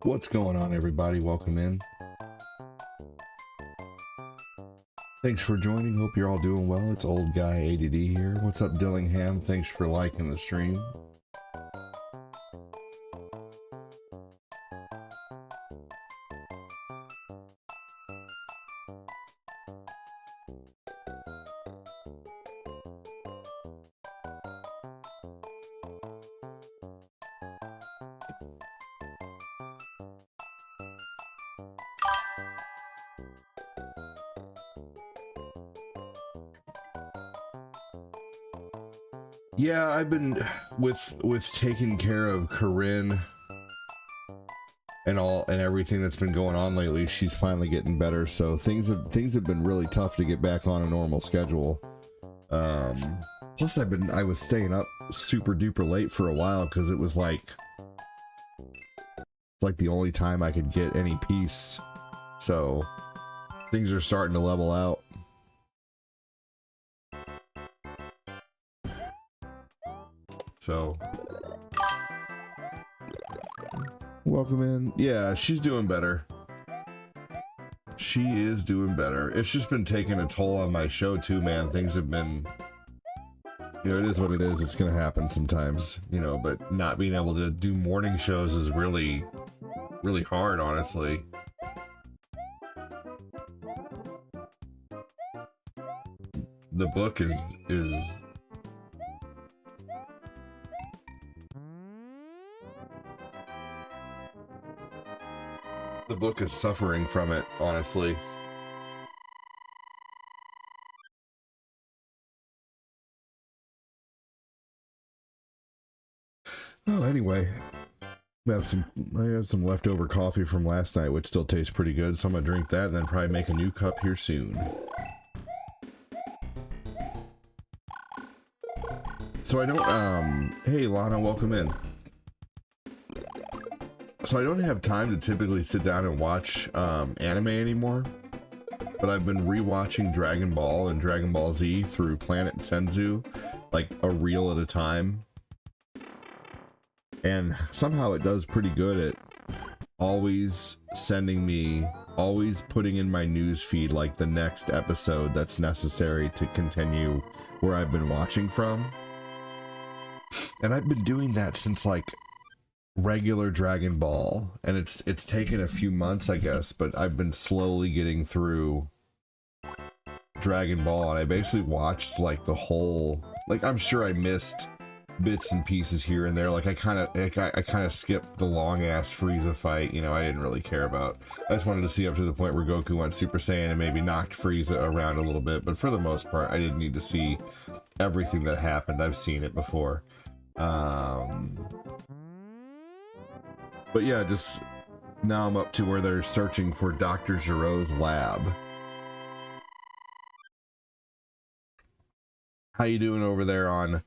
What's going on, everybody? Welcome in. Thanks for joining. Hope you're all doing well. It's Old Guy ADD here. What's up, Dillingham? Thanks for liking the stream. Yeah, I've been with taking care of Corinne and everything that's been going on lately. She's finally getting better, so things have been really tough to get back on a normal schedule. Plus I was staying up super duper late for a while because it's like the only time I could get any peace. So things are starting to level out. So, welcome in. Yeah, she's doing better. She is doing better. It's just been taking a toll on my show too, man. Things have been, you know, it is what it is. It's gonna happen sometimes, you know, but not being able to do morning shows is really, really hard, honestly. The book is the book is suffering from it, honestly. Oh, anyway, I have some leftover coffee from last night, which still tastes pretty good, so I'm gonna drink that and then probably make a new cup here soon. So I don't, hey Lana, welcome in. So I don't have time to typically sit down and watch anime anymore, but I've been rewatching Dragon Ball and Dragon Ball Z through Planet Senzu, like a reel at a time. And somehow it does pretty good at always putting in my news feed like the next episode that's necessary to continue where I've been watching from. And I've been doing that since like regular Dragon Ball, and it's taken a few months, I guess, but I've been slowly getting through Dragon Ball, and I basically watched like the whole, like, I'm sure I missed bits and pieces here and there, like I kind of skipped the long ass Frieza fight, you know, I didn't really care about. I just wanted to see up to the point where Goku went Super Saiyan and maybe knocked Frieza around a little bit, but for the most part I didn't need to see everything that happened. I've seen it before. But yeah, just now I'm up to where they're searching for Dr. Giro's lab. How you doing over there on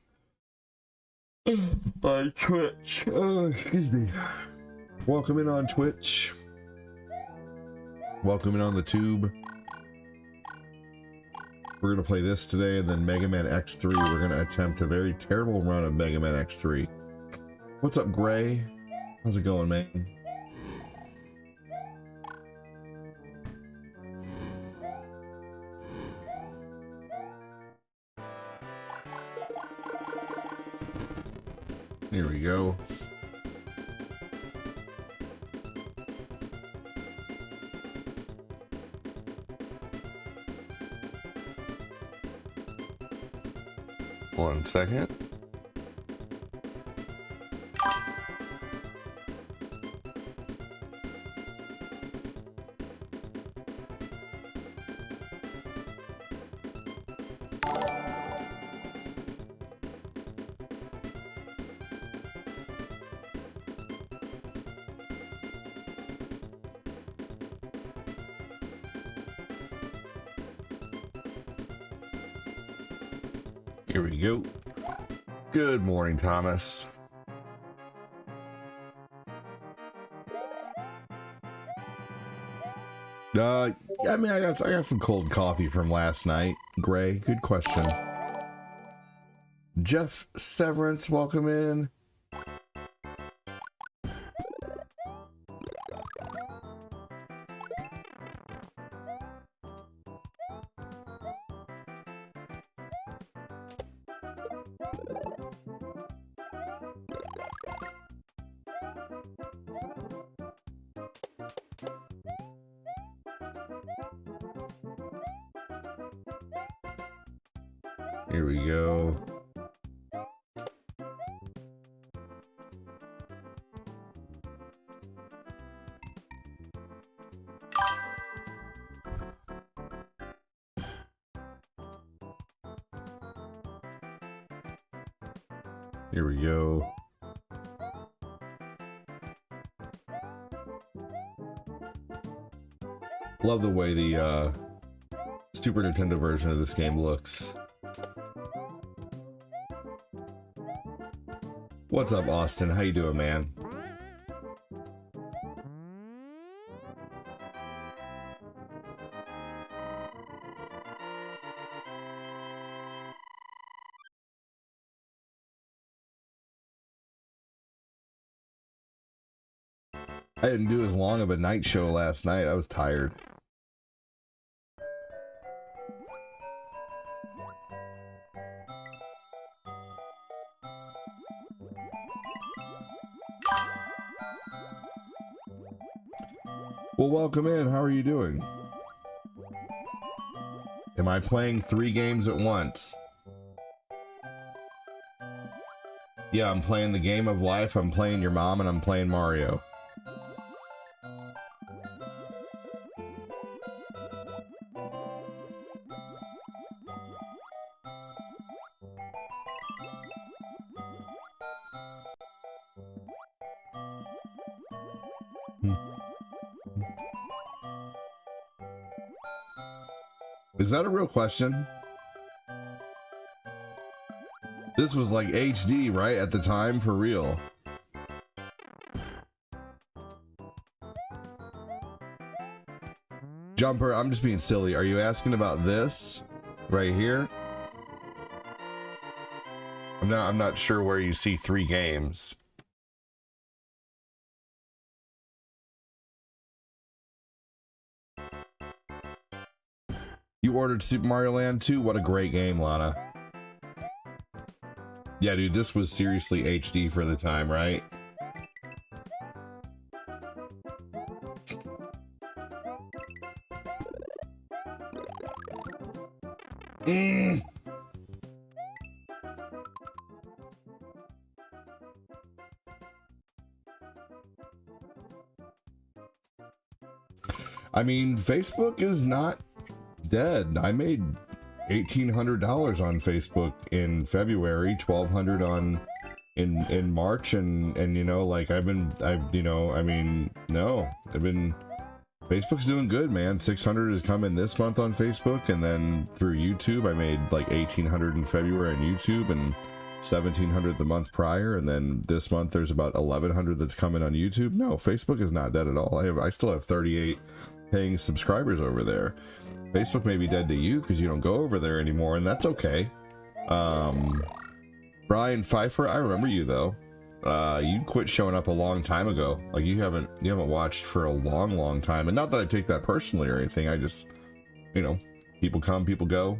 Twitch? Oh, excuse me. Welcome in on Twitch. Welcome in on the tube. We're gonna play this today, and then Mega Man X3. We're gonna attempt a very terrible run of Mega Man X3. What's up, Gray? How's it going, man? Here we go. One second. Here we go. Good morning, Thomas. I mean, I got some cold coffee from last night. Gray, good question. Jeff Severance, welcome in. Here we go. Here we go. Love the way the Super Nintendo version of this game looks. What's up, Austin? How you doing, man? I didn't do as long of a night show last night. I was tired. Well, welcome in. How are you doing? Am I playing 3 games at once? Yeah, I'm playing the game of life, I'm playing your mom, and I'm playing Mario. Is that a real question? This was like HD, right? At the time, for real. Jumper, I'm just being silly. Are you asking about this right here? I'm not sure where you see 3 games. You ordered Super Mario Land 2? What a great game, Lana. Yeah, dude, this was seriously HD for the time, right? I mean, Facebook is not dead. I made $1,800 on Facebook in February, $1,200 on in March, and you know, like Facebook's doing good, man. 600 is coming this month on Facebook, and then through YouTube I made like 1,800 in February on YouTube and 1,700 the month prior, and then this month there's about 1,100 that's coming on YouTube. No, Facebook is not dead at all. I still have 38 paying subscribers over there. Facebook may be dead to you because you don't go over there anymore, and that's okay. Brian Pfeiffer, I remember you though. You quit showing up a long time ago. Like you haven't watched for a long time, and not that I take that personally or anything. I just, you know, people come, people go.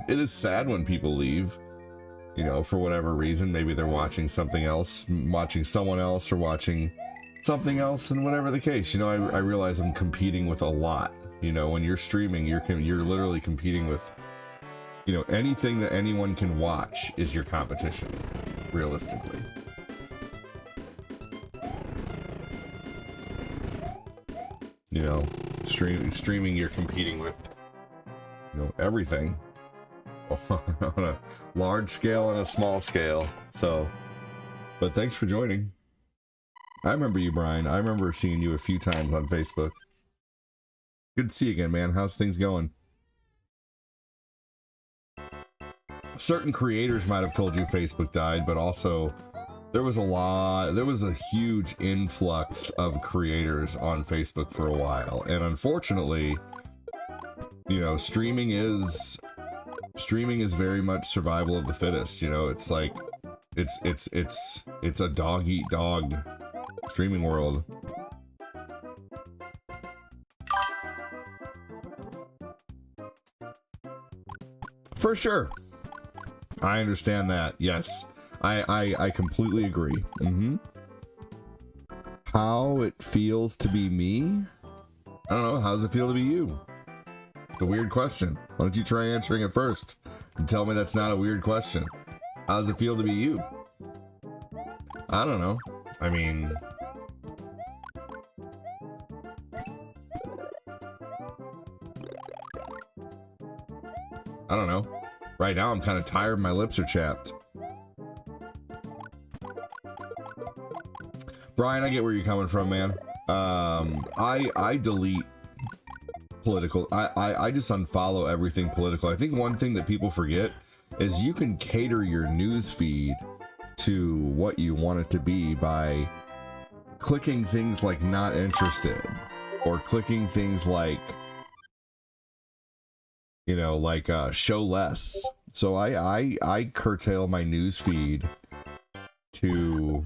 It is sad when people leave, you know, for whatever reason. Maybe they're watching something else, watching someone else, or watching something else, and whatever the case, you know, I realize I'm competing with a lot. You know, when you're streaming, you're literally competing with, you know, anything that anyone can watch is your competition, realistically. You know, streaming, you're competing with, you know, everything on a large scale and a small scale. So, but thanks for joining. I remember you, Brian. I remember seeing you a few times on Facebook. Good to see you again, man. How's things going? Certain creators might have told you Facebook died, but also there was a huge influx of creators on Facebook for a while. And unfortunately, you know, streaming is Streaming is very much survival of the fittest, you know. It's like it's a dog eat dog streaming world. For sure. I understand that. Yes. I completely agree. Mm-hmm. How it feels to be me? I don't know. How does it feel to be you? It's a weird question. Why don't you try answering it first and tell me that's not a weird question? How does it feel to be you? I don't know. I mean... I don't know. Right now I'm kind of tired. My lips are chapped. Brian, I get where you're coming from, man. I delete political. I just unfollow everything political. I think one thing that people forget is you can cater your news feed to what you want it to be by clicking things like not interested or clicking things like, you know, like show less. So I curtail my news feed to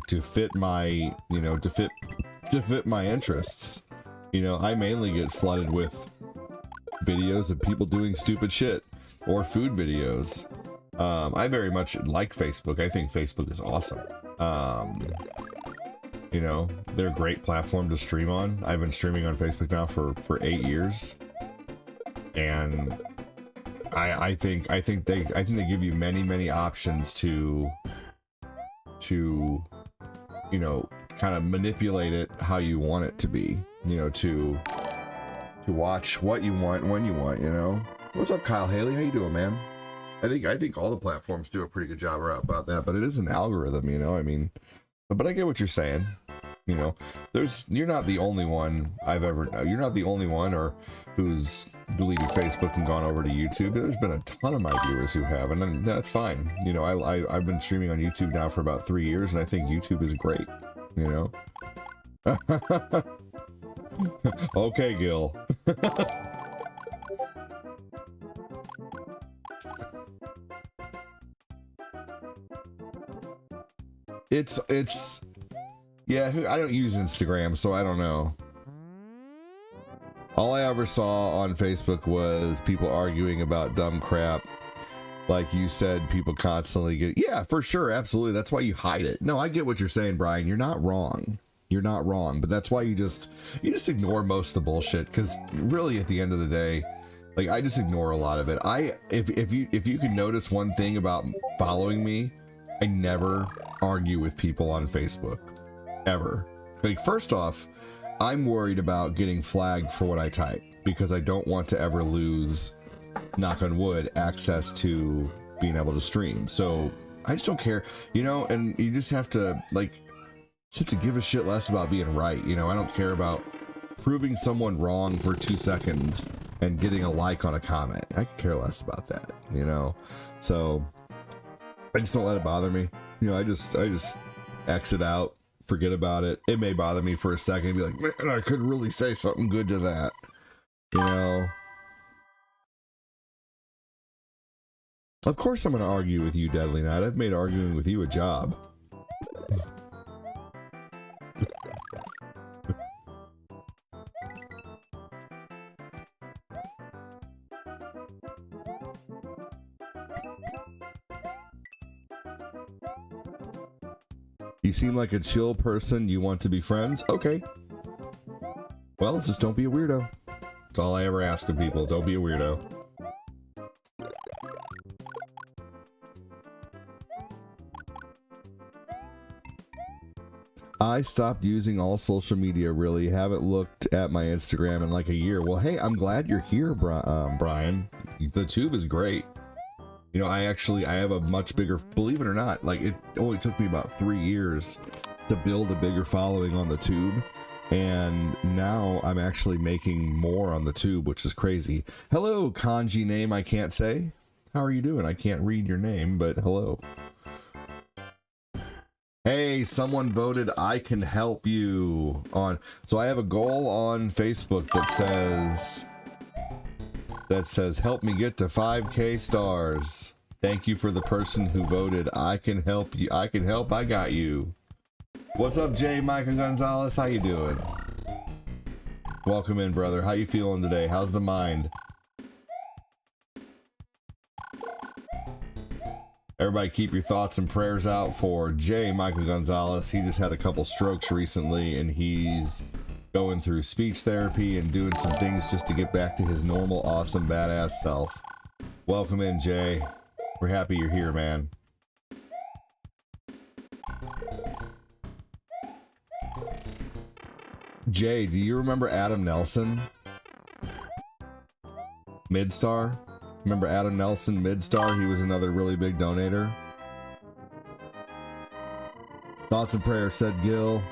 to fit my, you know, to fit my interests. You know, I mainly get flooded with videos of people doing stupid shit or food videos. I very much like Facebook. I think Facebook is awesome. You know, they're a great platform to stream on. I've been streaming on Facebook now for 8 years, and I think they give you many options to you know, kind of manipulate it how you want it to be, you know, to watch what you want when you want, you know. What's up, Kyle Haley? How you doing, man? I think all the platforms do a pretty good job about that, but it is an algorithm, you know. I mean, but I get what you're saying. You know, you're not the only one you're not the only one or who's deleted Facebook and gone over to YouTube. There's been a ton of my viewers who have, and that's fine. You know, I've been streaming on YouTube now for about 3 years, and I think YouTube is great, you know. Okay, Gil. It's yeah, I don't use Instagram, so I don't know. All I ever saw on Facebook was people arguing about dumb crap. Like you said, people constantly get, yeah, for sure, absolutely. That's why you hide it. No, I get what you're saying, Brian. You're not wrong. You're not wrong, but that's why you just ignore most of the bullshit, because really at the end of the day, like, I just ignore a lot of it. If you can notice one thing about following me, I never argue with people on Facebook. Ever. Like, first off, I'm worried about getting flagged for what I type because I don't want to ever lose, knock on wood, access to being able to stream. So I just don't care, you know. And you just have to give a shit less about being right, you know. I don't care about proving someone wrong for 2 seconds and getting a like on a comment. I could care less about that, you know. So I just don't let it bother me, you know. I just exit out, forget about it. It may bother me for a second and be like, man, I could really say something good to that, you know. Of course I'm going to argue with you, Deadly Knight. I've made arguing with you a job. You seem like a chill person. You want to be friends? Okay. Well, just don't be a weirdo. That's all I ever ask of people. Don't be a weirdo. I stopped using all social media, really. Haven't looked at my Instagram in like a year. Well, hey, I'm glad you're here, Brian. The tube is great. You know, I have a much bigger, believe it or not, like, it only took me about 3 years to build a bigger following on the tube. And now I'm actually making more on the tube, which is crazy. Hello, kanji name I can't say. How are you doing? I can't read your name, but hello. Hey, someone voted I can help you on. So I have a goal on Facebook that says help me get to 5K stars. Thank you for the person who voted I can help you. I can help. I got you. What's up, Jay Michael Gonzalez? How you doing? Welcome in, brother. How you feeling today? How's the mind? Everybody keep your thoughts and prayers out for Jay Michael Gonzalez. He just had a couple strokes recently and he's going through speech therapy and doing some things just to get back to his normal, awesome, badass self. Welcome in, Jay. We're happy you're here, man. Jay, do you remember Adam Nelson? Midstar? Remember Adam Nelson, Midstar? He was another really big donator. Thoughts and prayers, said Gil.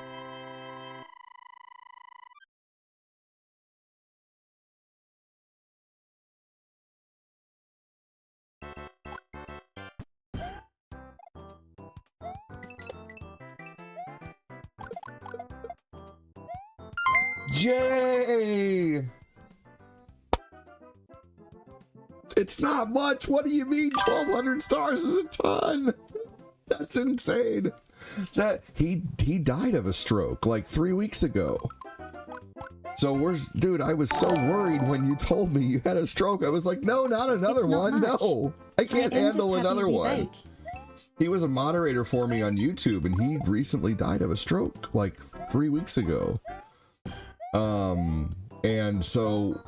Jay! It's not much. What do you mean 1,200 stars is a ton? That's insane. That he died of a stroke like 3 weeks ago. So dude, I was so worried when you told me you had a stroke. I was like, no, not another one. Much. No, I can't handle another one. Bake. He was a moderator for me on YouTube and he recently died of a stroke like 3 weeks ago. And so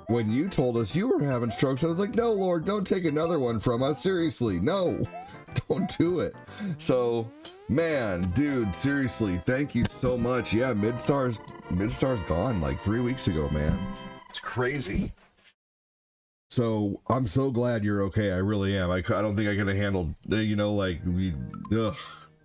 when you told us you were having strokes, I was like, no, Lord, don't take another one from us. Seriously, no, don't do it. So, man, dude, seriously, thank you so much. Yeah, Midstar's gone like 3 weeks ago, man. It's crazy. So I'm so glad you're okay. I really am. I don't think I could have handled, you know, like,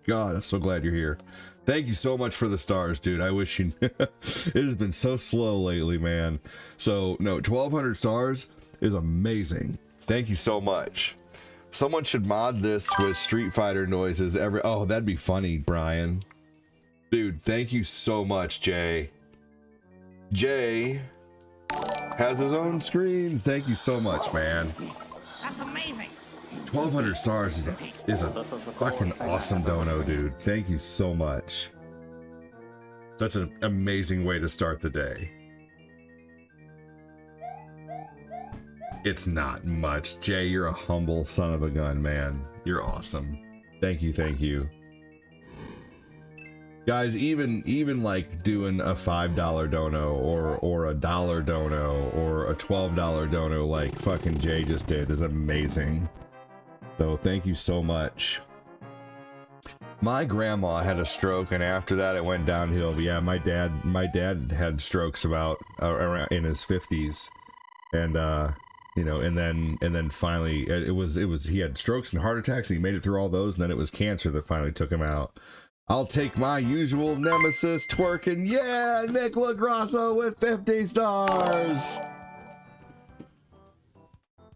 God, I'm so glad you're here. Thank you so much for the stars, dude. I wish you... It has been so slow lately, man. So, no, 1,200 stars is amazing. Thank you so much. Someone should mod this with Street Fighter noises every... Oh, that'd be funny, Brian. Dude, thank you so much, Jay. Jay has his own screens. Thank you so much, man. That's amazing. 1,200 stars is a fucking awesome dono, dude. Thank you so much. That's an amazing way to start the day. It's not much. Jay, you're a humble son of a gun, man. You're awesome. Thank you, thank you. Guys, even like doing a $5 dono or a $1 dono or a $12 dono like fucking Jay just did is amazing. So thank you so much. My grandma had a stroke and after that it went downhill. But yeah, my dad had strokes about around in his 50s. And you know, and then finally it was he had strokes and heart attacks and he made it through all those and then it was cancer that finally took him out. I'll take my usual nemesis twerking. Yeah, Nick LaGrasso with 50 stars.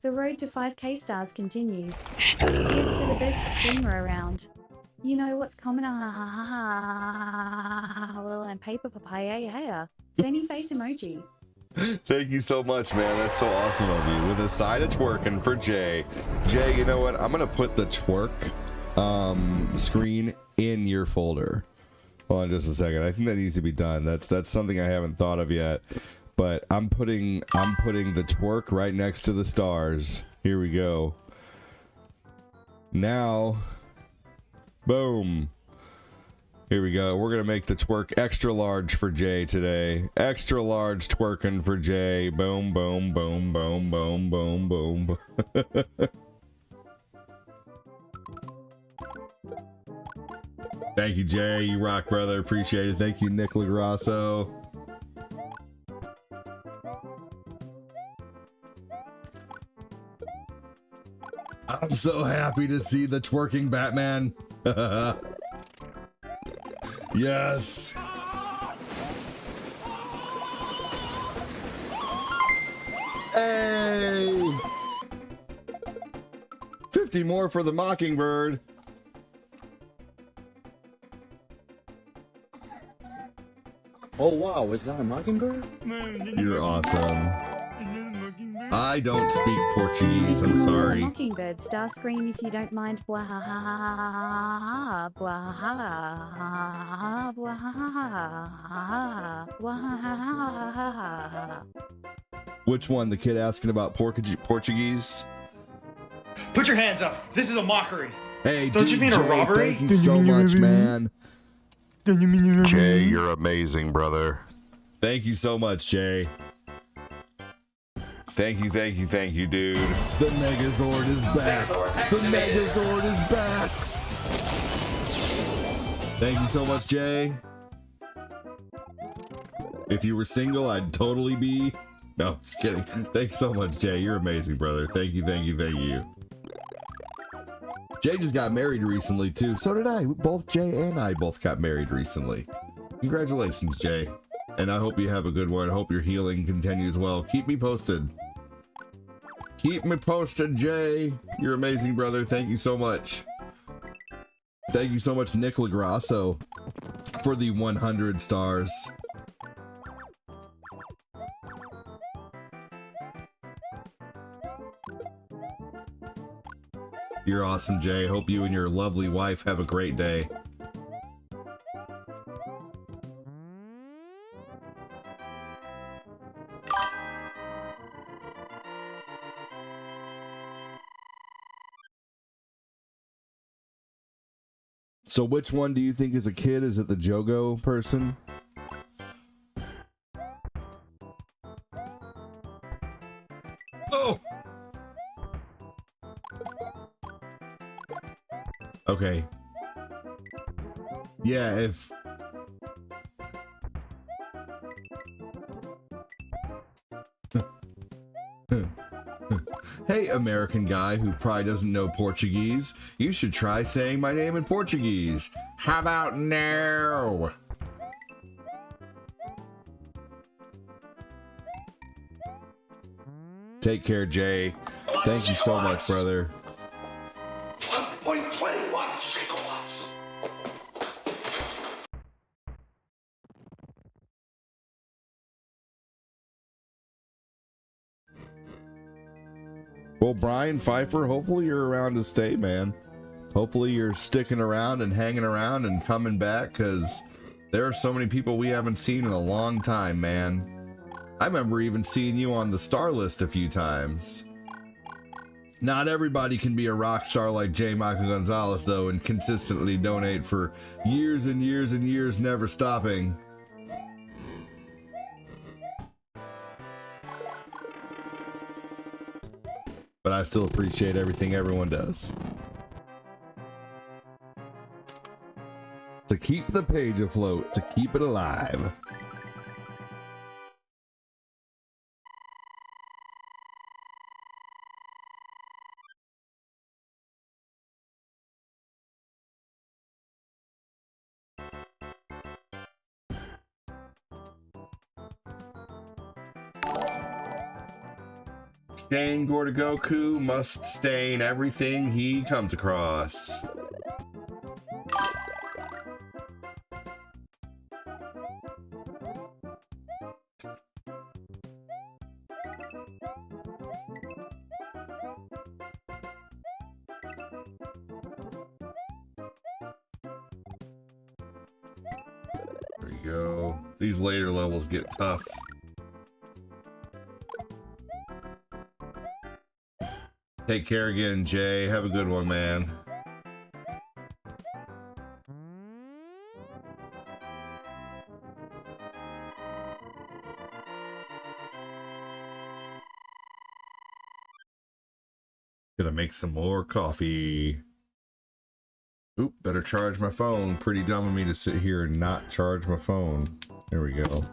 The road to 5K stars continues. Here's to the best streamer around. You know what's coming. And paper papaya. Sending face emoji. Thank you so much, man. That's so awesome of you. With a side of twerking for Jay. Jay, you know what? I'm gonna put the twerk screen in your folder. Hold on just a second. I think that needs to be done. That's something I haven't thought of yet. But I'm putting the twerk right next to the stars. Here we go. Now, boom. Here we go. We're gonna make the twerk extra large for Jay today. Extra large twerking for Jay. Boom, boom, boom, boom, boom, boom, boom. Thank you, Jay. You rock, brother. Appreciate it. Thank you, Nick LaGrasso. I'm so happy to see the twerking Batman. Yes. Hey. 50 more for the Mockingbird. Oh wow, is that a mockingbird? You're awesome. I don't speak Portuguese, I'm The sorry. mockingbird star screen if you don't mind. Bwahahaha, bwahahaha, bwahahaha, bwahahaha. Which one? The kid asking about Portuguese? Put your hands up. This is a mockery. Hey, Don't you mean a DJ, robbery? Thank you so much, man. Don't you mean you're Jay, you're amazing, brother. Thank you so much, Jay. Thank you, dude. The Megazord is back. The Megazord is back. Thank you so much, Jay. If you were single, I'd totally be. No, I'm just kidding. Thanks so much, Jay. You're amazing, brother. Thank you. Jay just got married recently, too. So did I. Both Jay and I both got married recently. Congratulations, Jay. And I hope you have a good one. I hope your healing continues well. Keep me posted. Keep me posted, Jay. You're amazing, brother. Thank you so much. Thank you so much, Nick Lagrasso, for the 100 stars. You're awesome, Jay. Hope you and your lovely wife have a great day. So which one do you think is a kid? Is it the Jogo person? Oh! Okay. Yeah, if... Hey, American guy who probably doesn't know Portuguese, you should try saying my name in Portuguese. How about now? Take care, Jay. Thank you so much, brother. 1.21 gigawatts. Well, Brian Pfeiffer, hopefully you're around to stay, man. Hopefully you're sticking around and hanging around and coming back, because there are so many people we haven't seen in a long time, man. I remember even seeing you on the star list a few times. Not everybody can be a rock star like J. Michael Gonzalez, though, and consistently donate for years and years and years, never stopping. But I still appreciate everything everyone does. To keep the page afloat, to keep it alive. Shane Gordagoku must stain everything he comes across. There you go. These later levels get tough. Take care again, Jay. Have a good one, man. Gonna make some more coffee. Oop, better charge my phone. Pretty dumb of me to sit here and not charge my phone. There we go.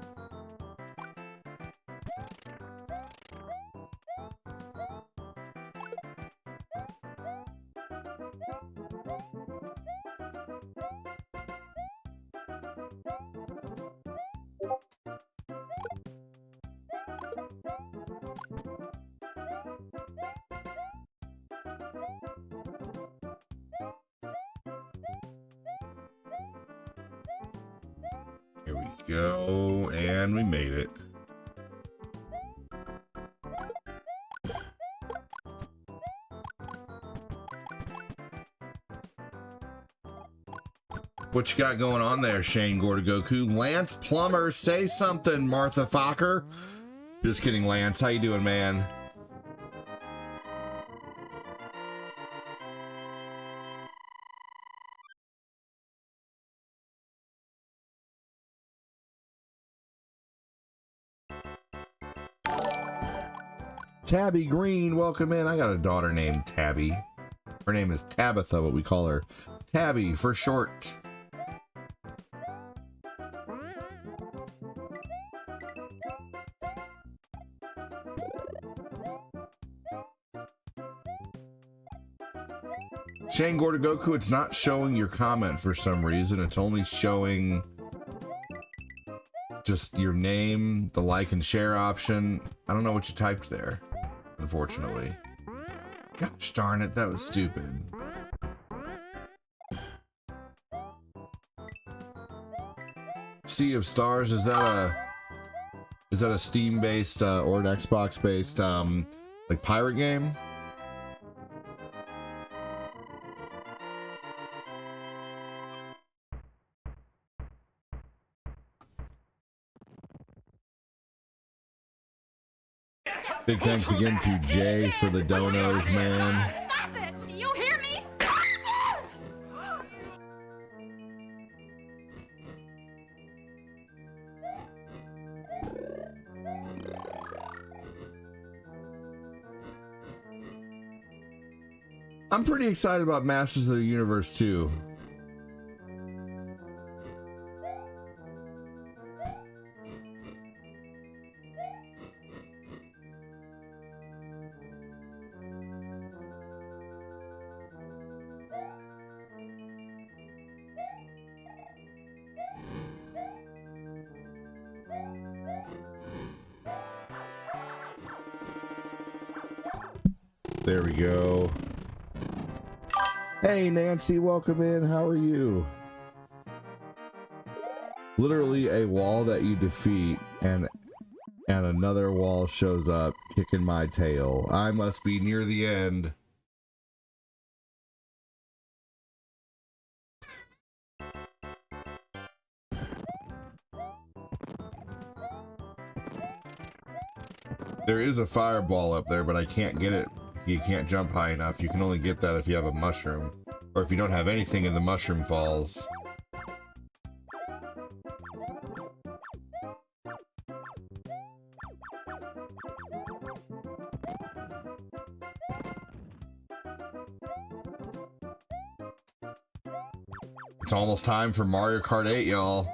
There we go, and we made it. What you got going on there, Shane Gordagoku? Lance Plummer, say something, Martha Fokker. Just kidding, Lance. How you doing, man? Tabby Green, welcome in. I got a daughter named Tabby. Her name is Tabitha, but we call her Tabby for short. Shane Gordagoku, it's not showing your comment for some reason. It's only showing just your name, the like and share option. I don't know what you typed there, unfortunately. Gosh darn it, that was stupid. Sea of Stars, is that a Steam-based or an Xbox-based like pirate game? Big thanks again to Jay for the donos, man. Stop it! You hear me? I'm pretty excited about Masters of the Universe 2. There we go. Hey Nancy, welcome in. How are you? Literally a wall that you defeat and another wall shows up kicking my tail. I must be near the end. There is a fireball up there, but I can't get it. You can't jump high enough. You can only get that if you have a mushroom. Or if you don't have anything in the mushroom falls. It's almost time for Mario Kart 8, y'all.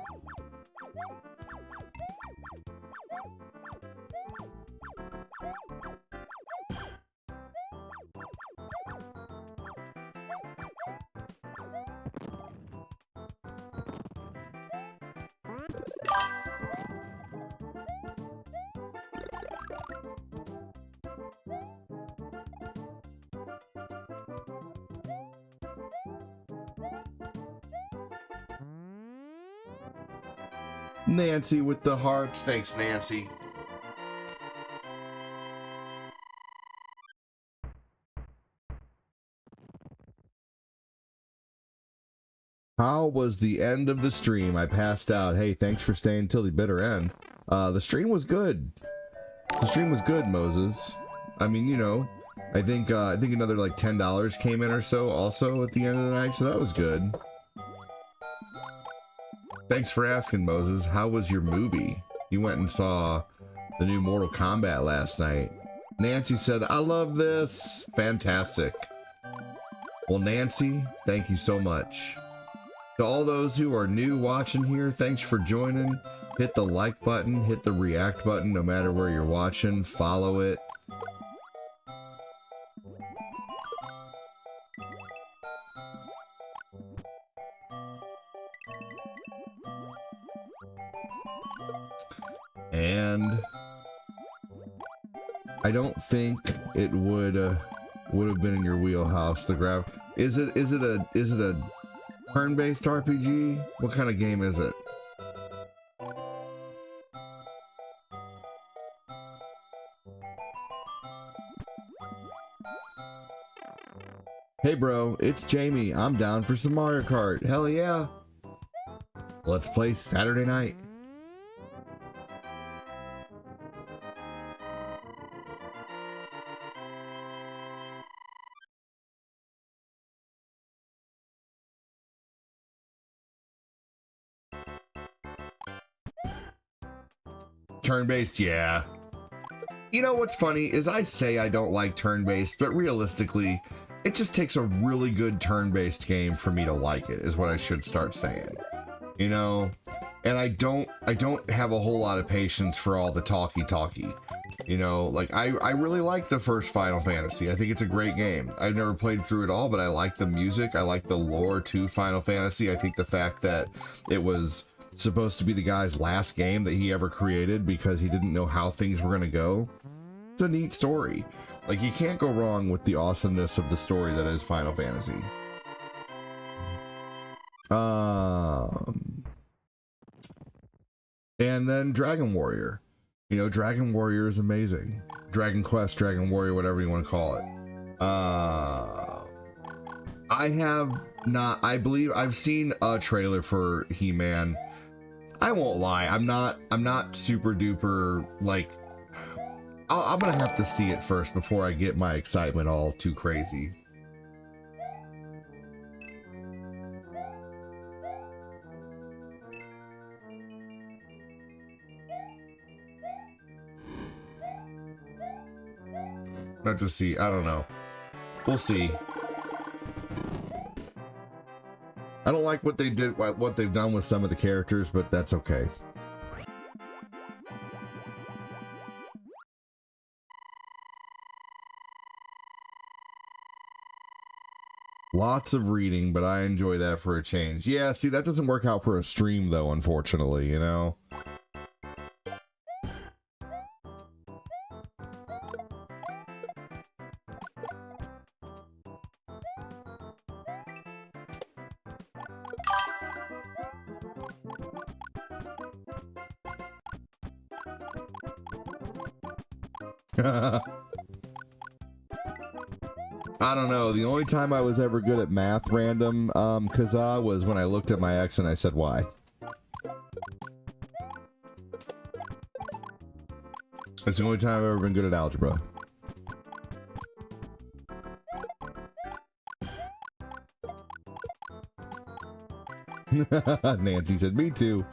Nancy with the hearts. Thanks, Nancy. How was the end of the stream? I passed out. Hey, thanks for staying till the bitter end. The stream was good. The stream was good, Moses. I mean, you know, I think another like $10 came in or so also at the end of the night, so that was good. Thanks for asking, Moses. How was your movie? You went and saw the new Mortal Kombat last night. Nancy said, I love this. Fantastic. Well, Nancy, thank you so much. To all those who are new watching here, thanks for joining. Hit the like button, hit the react button, no matter where you're watching. Follow it. And I don't think it would have been in your wheelhouse. The grab is it a turn-based RPG? What kind of game is it? Hey bro, it's Jamie. I'm down for some Mario Kart. Hell yeah. Let's play Saturday night. Turn-based, yeah. You know what's funny is I say I don't like turn-based, but realistically, it just takes a really good turn-based game for me to like it, is what I should start saying. You know? And I don't have a whole lot of patience for all the talky. You know, like I really like the first Final Fantasy. I think it's a great game. I've never played through it all, but I like the music. I like the lore to Final Fantasy. I think the fact that it was supposed to be the guy's last game that he ever created because he didn't know how things were going to go. It's a neat story. Like, you can't go wrong with the awesomeness of the story that is Final Fantasy. And then Dragon Warrior. You know, Dragon Warrior is amazing. Dragon Quest, Dragon Warrior, whatever you want to call it. I have not, I believe I've seen a trailer for He-Man. I won't lie, I'm not super duper, like, I'm gonna have to see it first before I get my excitement all too crazy. Not to see, I don't know. We'll see. I don't like what they did, what they've done with some of the characters, but that's okay. Lots of reading, but I enjoy that for a change. Yeah, see, that doesn't work out for a stream, though, unfortunately, you know? I don't know. The only time I was ever good at math random, Kazaa, was when I looked at my ex and I said, why? That's the only time I've ever been good at algebra. Nancy said, me too.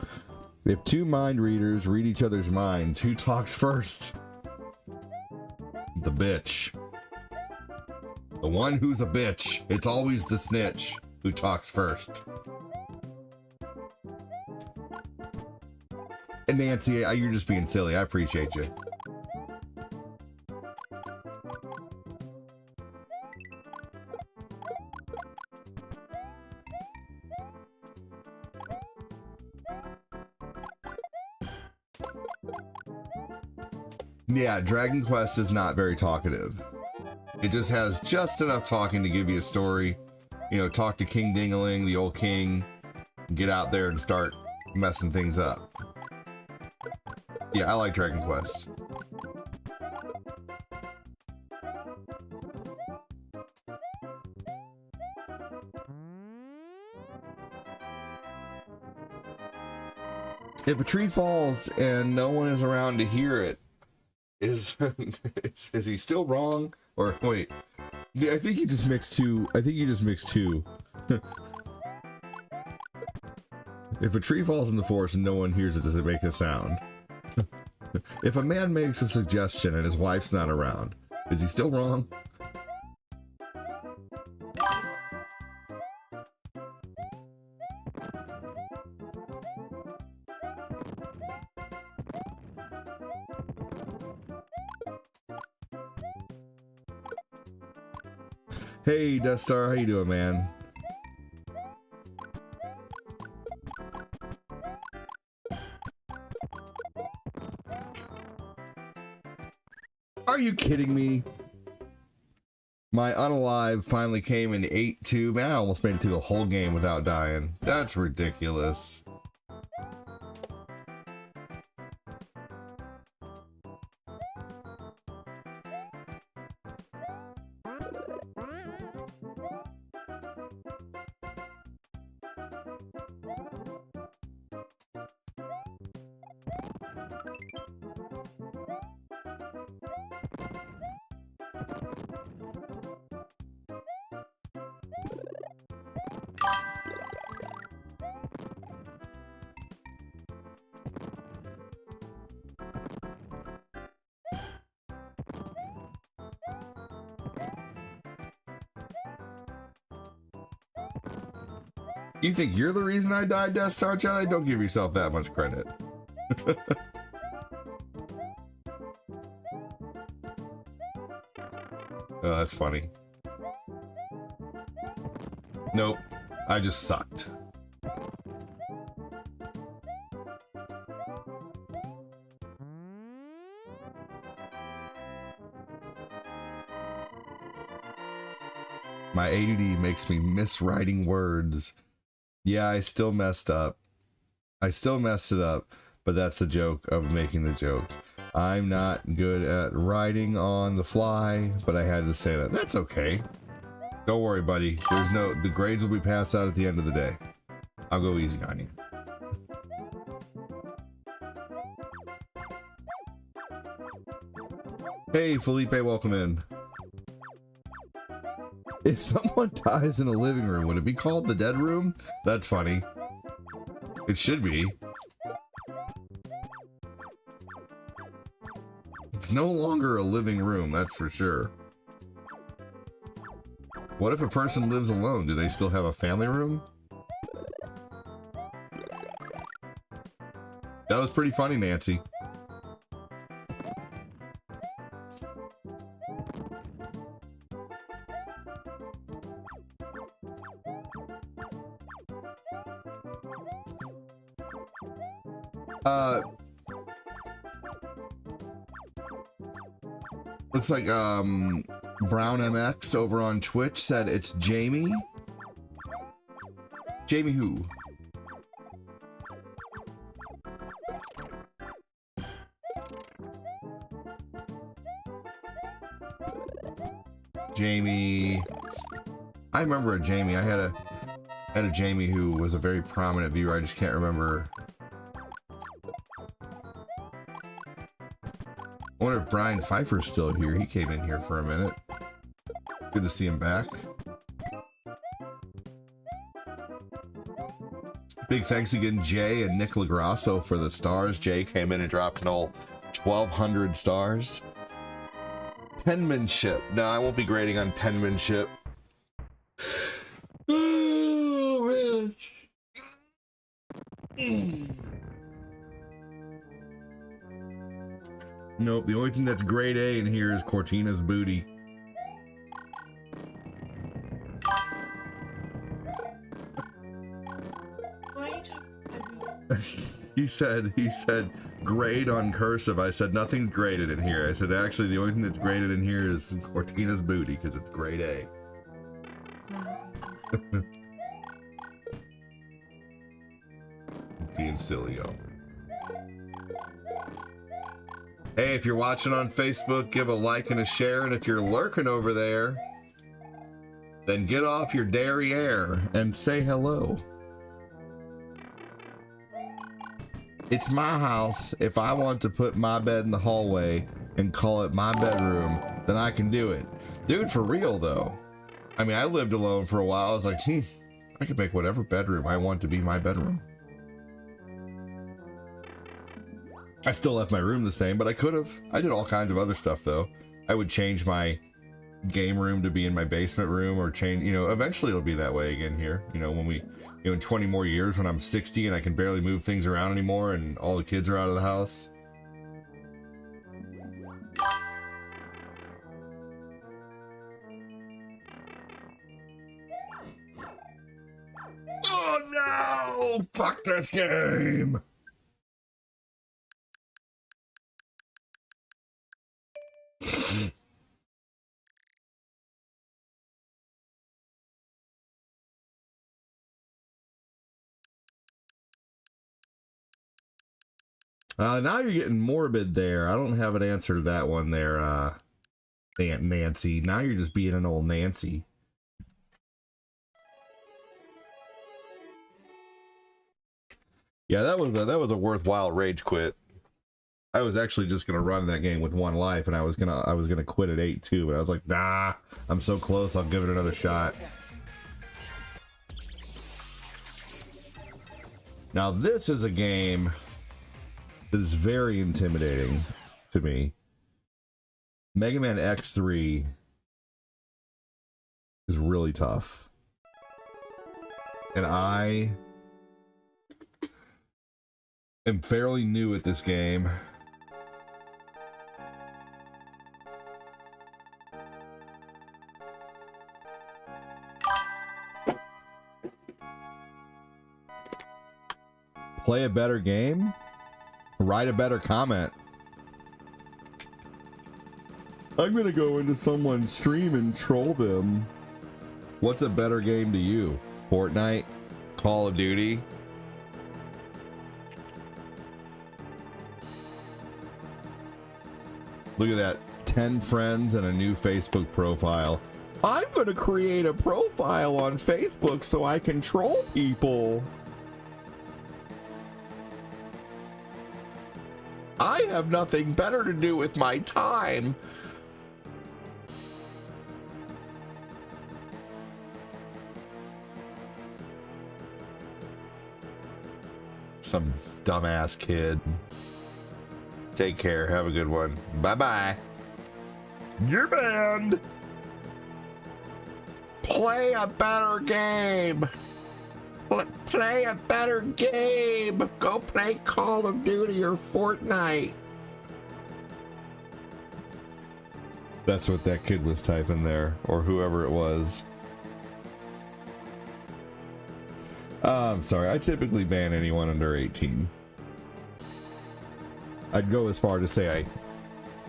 If two mind readers read each other's minds, who talks first? The bitch. The one who's a bitch. It's always the snitch who talks first. And Nancy, you're just being silly. I appreciate you. Yeah, Dragon Quest is not very talkative. It just has just enough talking to give you a story. You know, talk to King Dingaling, the old king, get out there and start messing things up. Yeah, I like Dragon Quest. If a tree falls and no one is around to hear it, is he still wrong? Or wait, I think you just mixed two. I think you just mixed two. If a tree falls in the forest and no one hears it, does it make a sound? If a man makes a suggestion and his wife's not around, is he still wrong? Hey, Death Star, how you doing, man? Are you kidding me? My unalive finally came in 8-2. Man, I almost made it through the whole game without dying. That's ridiculous. You think you're the reason I died, Death Star Jedi? Don't give yourself that much credit. Oh, that's funny. Nope, I just sucked. My ADD makes me miss writing words. Yeah, I still messed up. I still messed it up, but that's the joke of making the joke. I'm not good at writing on the fly, but I had to say that. That's okay. Don't worry, buddy. The grades will be passed out at the end of the day. I'll go easy on you. Hey, Felipe, welcome in. If someone dies in a living room, would it be called the dead room? That's funny. It should be. It's no longer a living room, that's for sure. What if a person lives alone? Do they still have a family room? That was pretty funny, Nancy. Looks like Brown MX over on Twitch said it's Jamie. Jamie who? Jamie. I remember a Jamie. I had a Jamie who was a very prominent viewer. I just can't remember. I wonder if Brian Pfeiffer's still here. He came in here for a minute. Good to see him back. Big thanks again, Jay and Nick Lagrasso for the stars. Jay came in and dropped an all 1,200 stars. Penmanship. No, I won't be grading on penmanship. Oh, man. Nope, the only thing that's grade A in here is Cortina's booty. He said grade on cursive. I said nothing's graded in here. I said actually the only thing that's graded in here is Cortina's booty because it's grade A. Being silly, yo. Hey, if you're watching on Facebook, give a like and a share, and if you're lurking over there, then get off your derriere and say hello. It's my house. If I want to put my bed in the hallway and call it my bedroom, then I can do it. Dude, for real though. I mean, I lived alone for a while. I was like, I could make whatever bedroom I want to be my bedroom. I still left my room the same, but I could have. I did all kinds of other stuff though. I would change my game room to be in my basement room or change, eventually it'll be that way again here. When we, in 20 more years when I'm 60 and I can barely move things around anymore and all the kids are out of the house. Oh no! Fuck this game! Now you're getting morbid there. I don't have an answer to that one there, Aunt Nancy. Now you're just being an old Nancy. Yeah, that was a worthwhile rage quit. I was actually just gonna run that game with one life, and I was gonna quit at 8 too, but I was like, nah, I'm so close. I'll give it another shot. Now this is a game that is very intimidating to me. Mega Man X3 is really tough. And I am fairly new at this game. Play a better game? Write a better comment. I'm gonna go into someone's stream and troll them. What's a better game to you? Fortnite? Call of Duty? Look at that. 10 friends and a new Facebook profile. I'm gonna create a profile on Facebook so I can troll people. I have nothing better to do with my time. Some dumbass kid. Take care. Have a good one. Bye-bye. You're banned. Play a better game. Play a better game. Go play Call of Duty or Fortnite. That's what that kid was typing there, or whoever it was. I'm sorry, I typically ban anyone under 18. I'd go as far to say I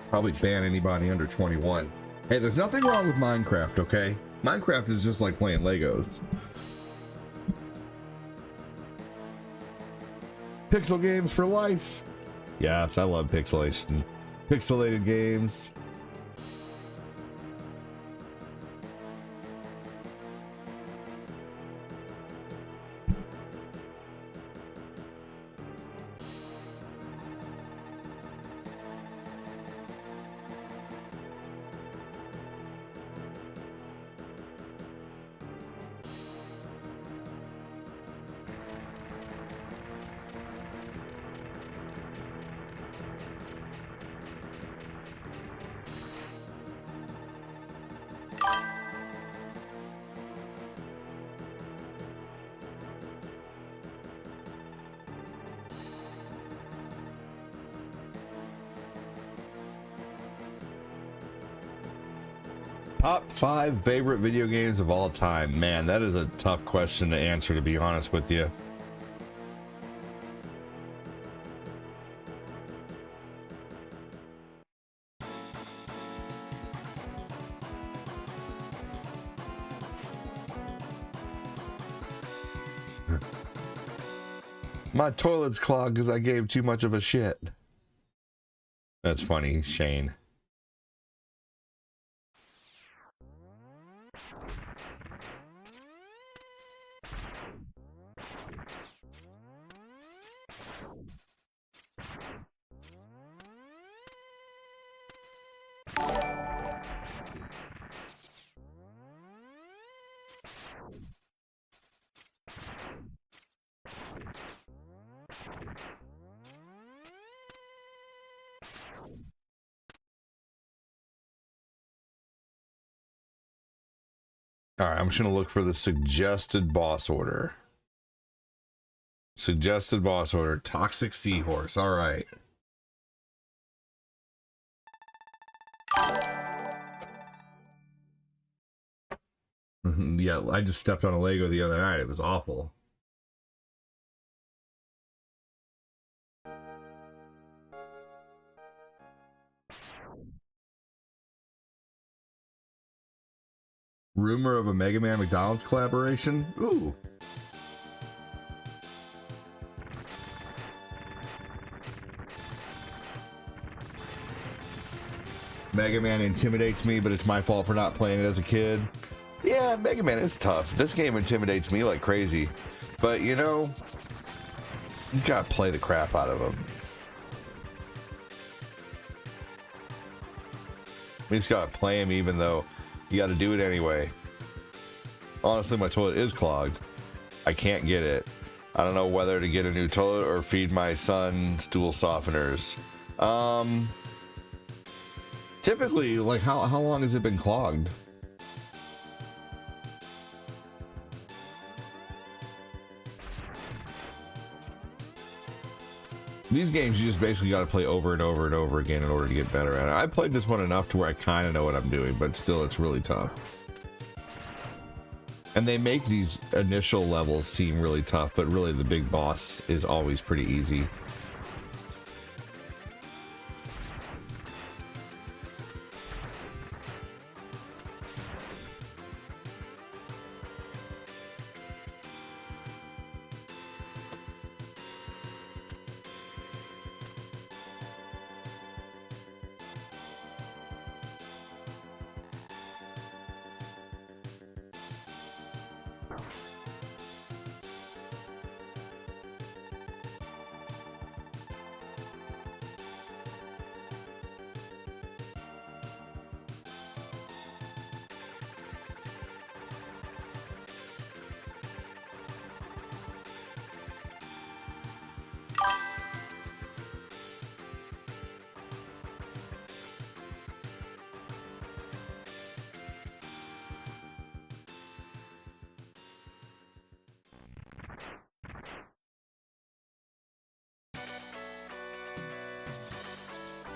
probably ban anybody under 21. Hey, there's nothing wrong with Minecraft, okay? Minecraft is just like playing Legos. Pixel games for life. Yes, I love pixelation. Pixelated games. Top 5 favorite video games of all time. Man, that is a tough question to answer, to be honest with you. My toilet's clogged because I gave too much of a shit. That's funny, Shane. All right, I'm just going to look for the suggested boss order. Suggested boss order, Toxic Seahorse. All right. Yeah, I just stepped on a Lego the other night. It was awful. Rumor of a Mega Man McDonald's collaboration? Ooh. Mega Man intimidates me, but it's my fault for not playing it as a kid. Yeah, Mega Man is tough. This game intimidates me like crazy. But, you know, you gotta play the crap out of him. You just gotta play him even though you gotta do it anyway. Honestly, my toilet is clogged. I can't get it. I don't know whether to get a new toilet or feed my son stool softeners. Typically, like, how long has it been clogged? These games, you just basically got to play over and over and over again in order to get better at it. I played this one enough to where I kind of know what I'm doing, but still, it's really tough. And they make these initial levels seem really tough, but really the big boss is always pretty easy.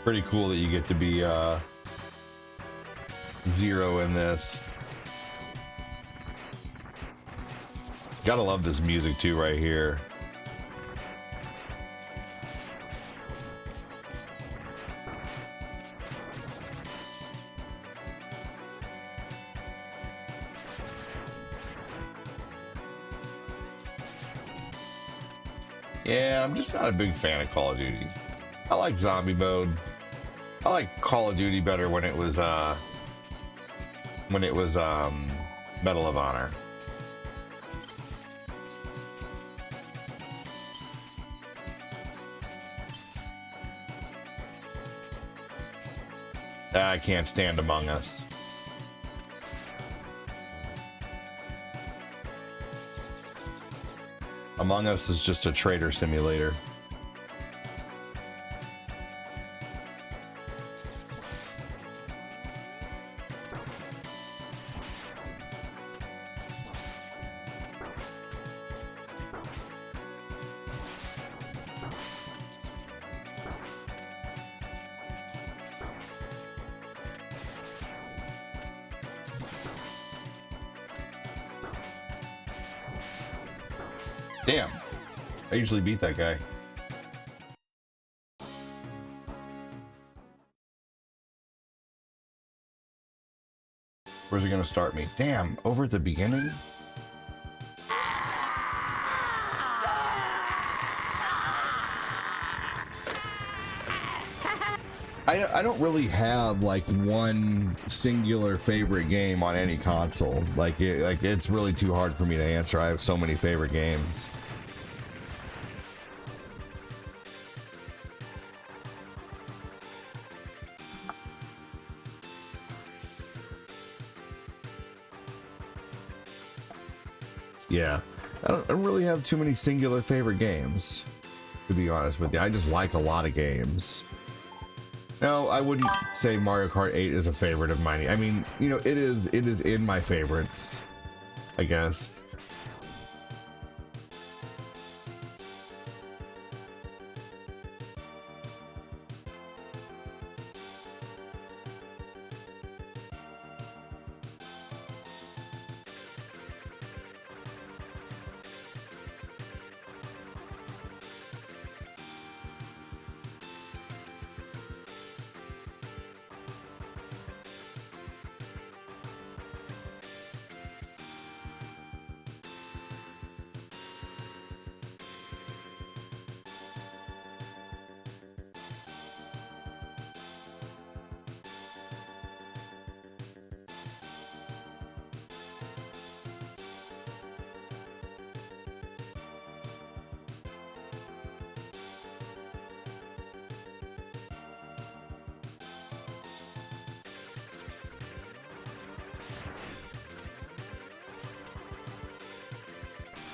Pretty cool that you get to be Zero in this. Gotta love this music too right here. Yeah, I'm just not a big fan of Call of Duty. I like zombie mode. I like Call of Duty better when it was Medal of Honor. I can't stand Among Us. Among Us is just a traitor simulator. Damn, I usually beat that guy. Where's he gonna start me? Damn, over at the beginning? I don't really have like one singular favorite game on any console. It's really too hard for me to answer. I have so many favorite games. Yeah, I don't really have too many singular favorite games, to be honest with you. I just like a lot of games. No, I wouldn't say Mario Kart 8 is a favorite of mine. I mean, you know, it is in my favorites, I guess.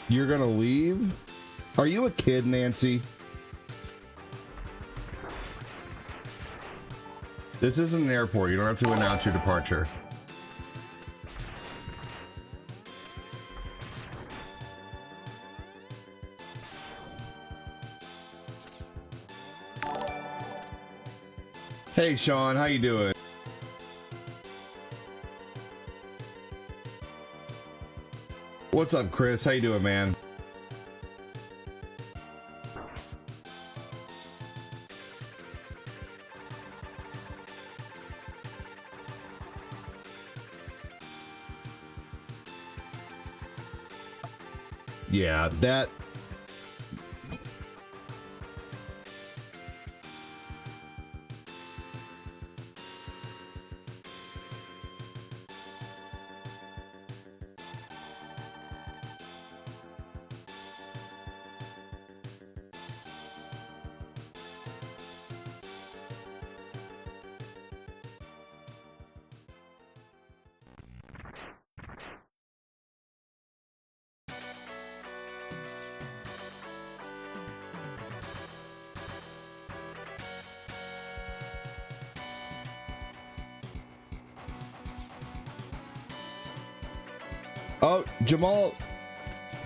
You're gonna leave? Are you a kid, Nancy? This isn't an airport. You don't have to announce your departure. Hey Sean, how you doing? What's up, Chris? How you doing, man? Yeah, that Oh, Jamal.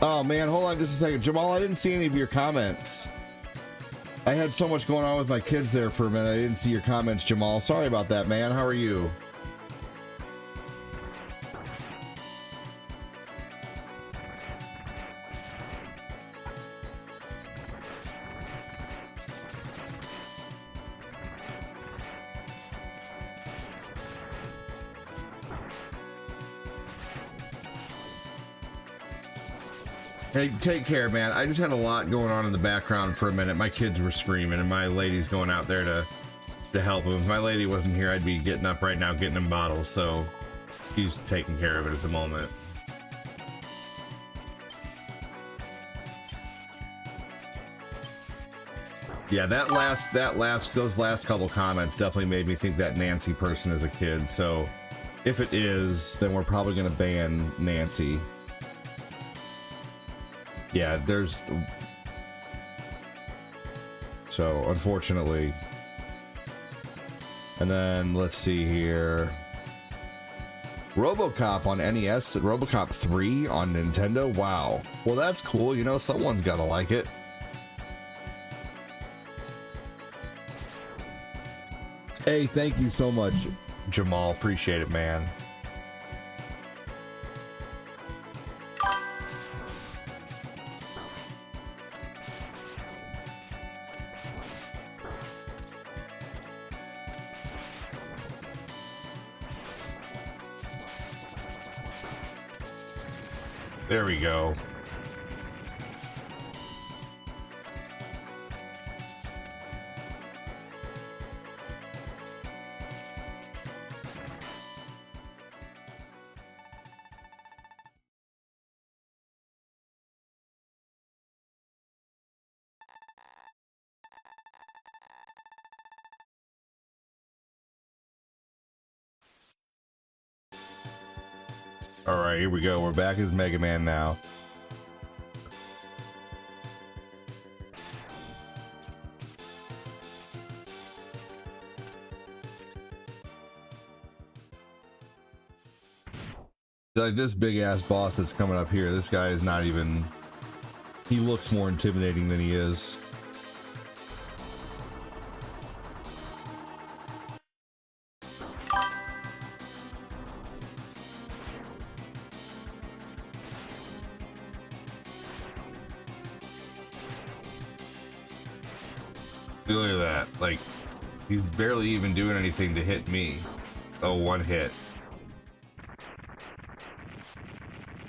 Oh man, hold on just a second. Jamal, I didn't see any of your comments. I had so much going on with my kids there for a minute. I didn't see your comments, Jamal. Sorry about that, man. How are you? Hey, take care, man. I just had a lot going on in the background for a minute. My kids were screaming, and my lady's going out there to help them. If my lady wasn't here, I'd be getting up right now, getting them bottles. So she's taking care of it at the moment. Yeah, those last couple comments definitely made me think that Nancy person is a kid. So if it is, then we're probably gonna ban Nancy. Yeah, so unfortunately. And then let's see here. RoboCop on NES, RoboCop 3 on Nintendo. Wow. Well, that's cool. You know, someone's gotta like it. Hey, thank you so much, Jamal. Appreciate it, man. There we go. All right, here we go. We're back as Mega Man now. Like this big ass boss that's coming up here, this guy is not even, he looks more intimidating than he is. Look at that, like he's barely even doing anything to hit me. Oh, one hit.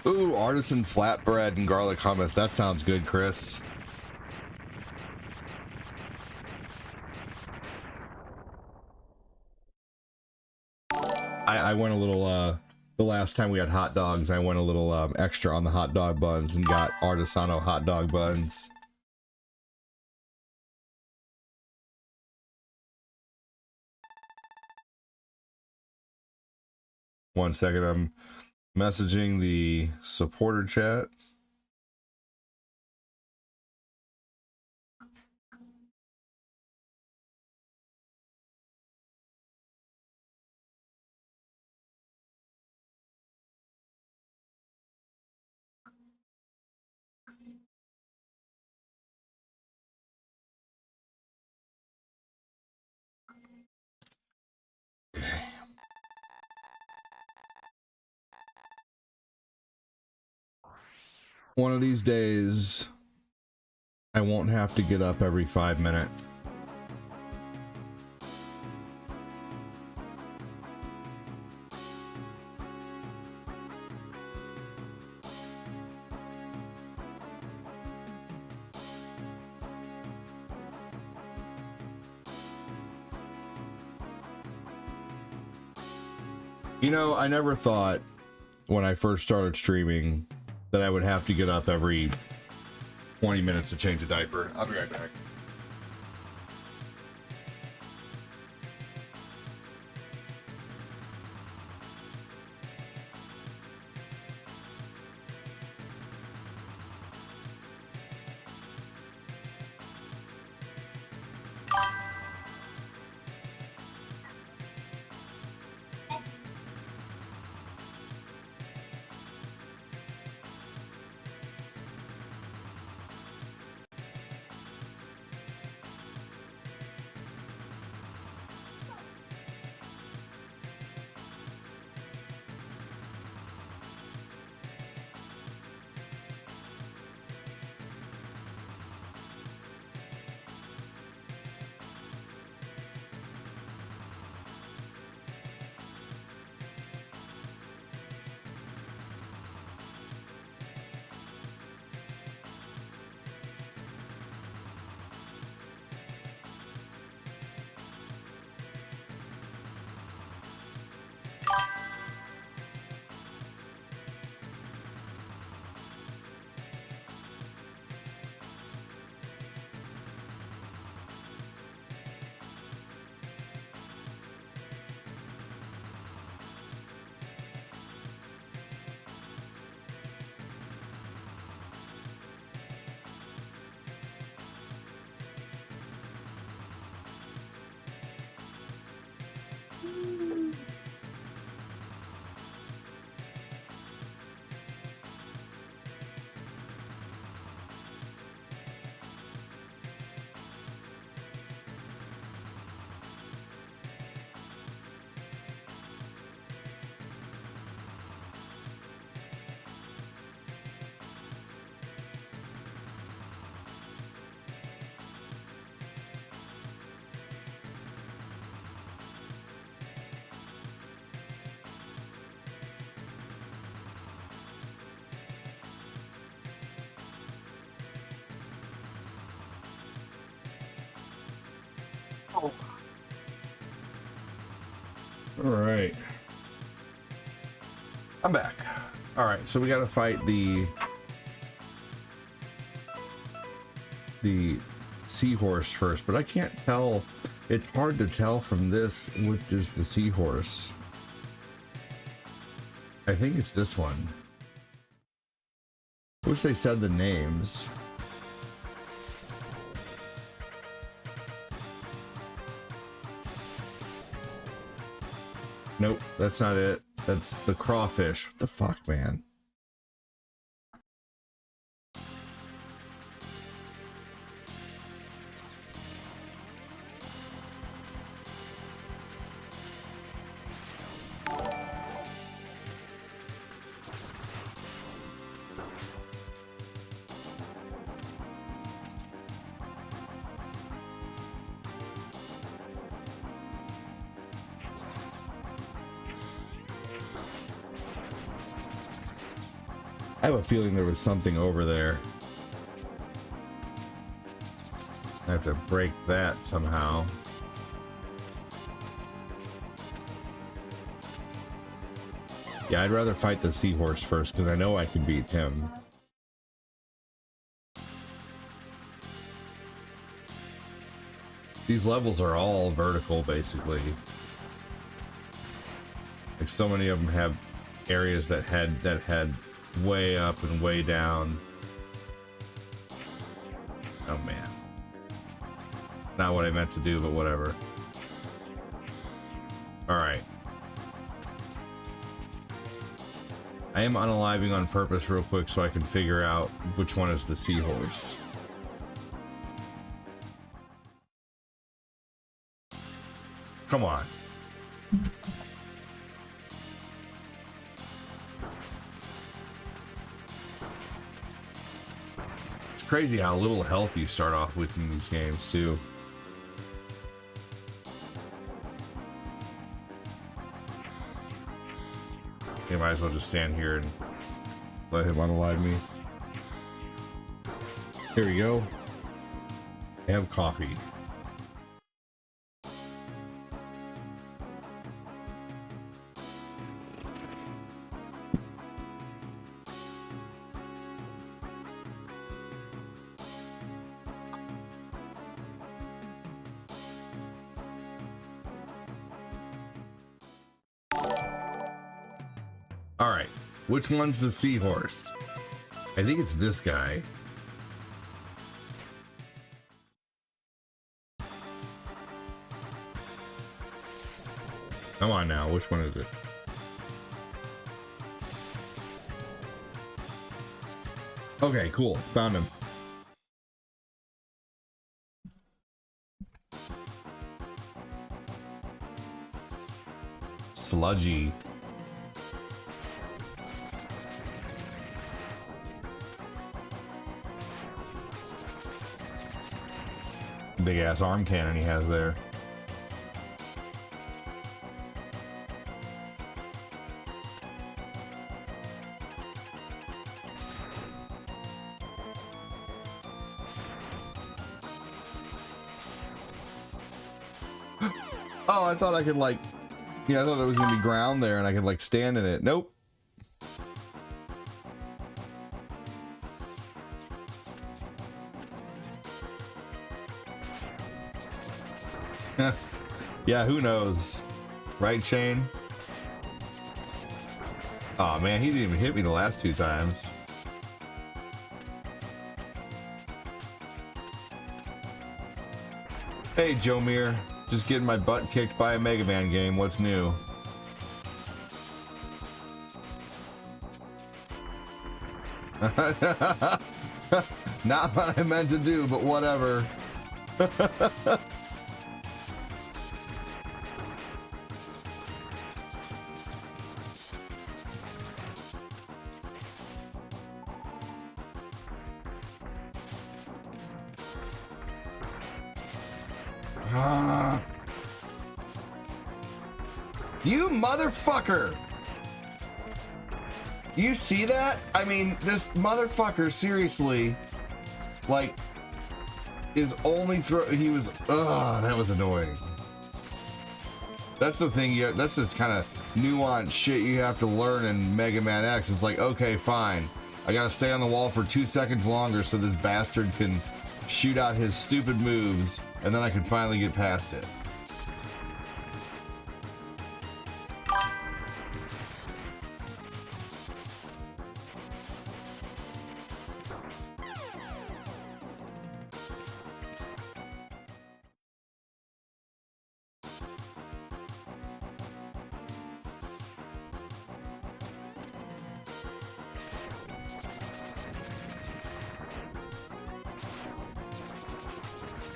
Ooh, artisan flatbread and garlic hummus. That sounds good, Chris. I went a little, the last time we had hot dogs, I went a little extra on the hot dog buns and got Artisano hot dog buns. One second, I'm messaging the supporter chat. One of these days, I won't have to get up every 5 minutes. You know, I never thought when I first started streaming that I would have to get up every 20 minutes to change a diaper. I'll be right back. All right, I'm back. All right, so we got to fight the seahorse first, but I can't tell. It's hard to tell from this which is the seahorse. I think it's this one. I wish they said the names. Nope, that's not it. That's the crawfish. What the fuck, man? I have a feeling there was something over there. I have to break that somehow. Yeah, I'd rather fight the seahorse first because I know I can beat him. These levels are all vertical, basically. Like so many of them have areas that had way up and way down. Oh man. Not what I meant to do, but whatever. Alright. I am unaliving on purpose real quick so I can figure out which one is the seahorse. Come on. crazy how little health you start off with in these games too. You might as well just stand here and let him unalive me. Here we go. Have coffee. All right, which one's the seahorse? I think it's this guy. Come on now, which one is it? Okay, cool, found him. Sludgy. Big ass arm cannon he has there. Oh, I thought I could like, yeah, I thought there was gonna be ground there and I could like stand in it. Nope. Yeah, who knows? Right, Shane? Oh man, he didn't even hit me the last 2 times. Hey, Jomir. Just getting my butt kicked by a Mega Man game. What's new? Not what I meant to do, but whatever. You motherfucker! You see that? I mean, this motherfucker, seriously, like, is only he was, that was annoying. That's the thing, that's the kind of nuanced shit you have to learn in Mega Man X. It's like, okay, fine. I gotta stay on the wall for 2 seconds longer so this bastard can shoot out his stupid moves, and then I can finally get past it.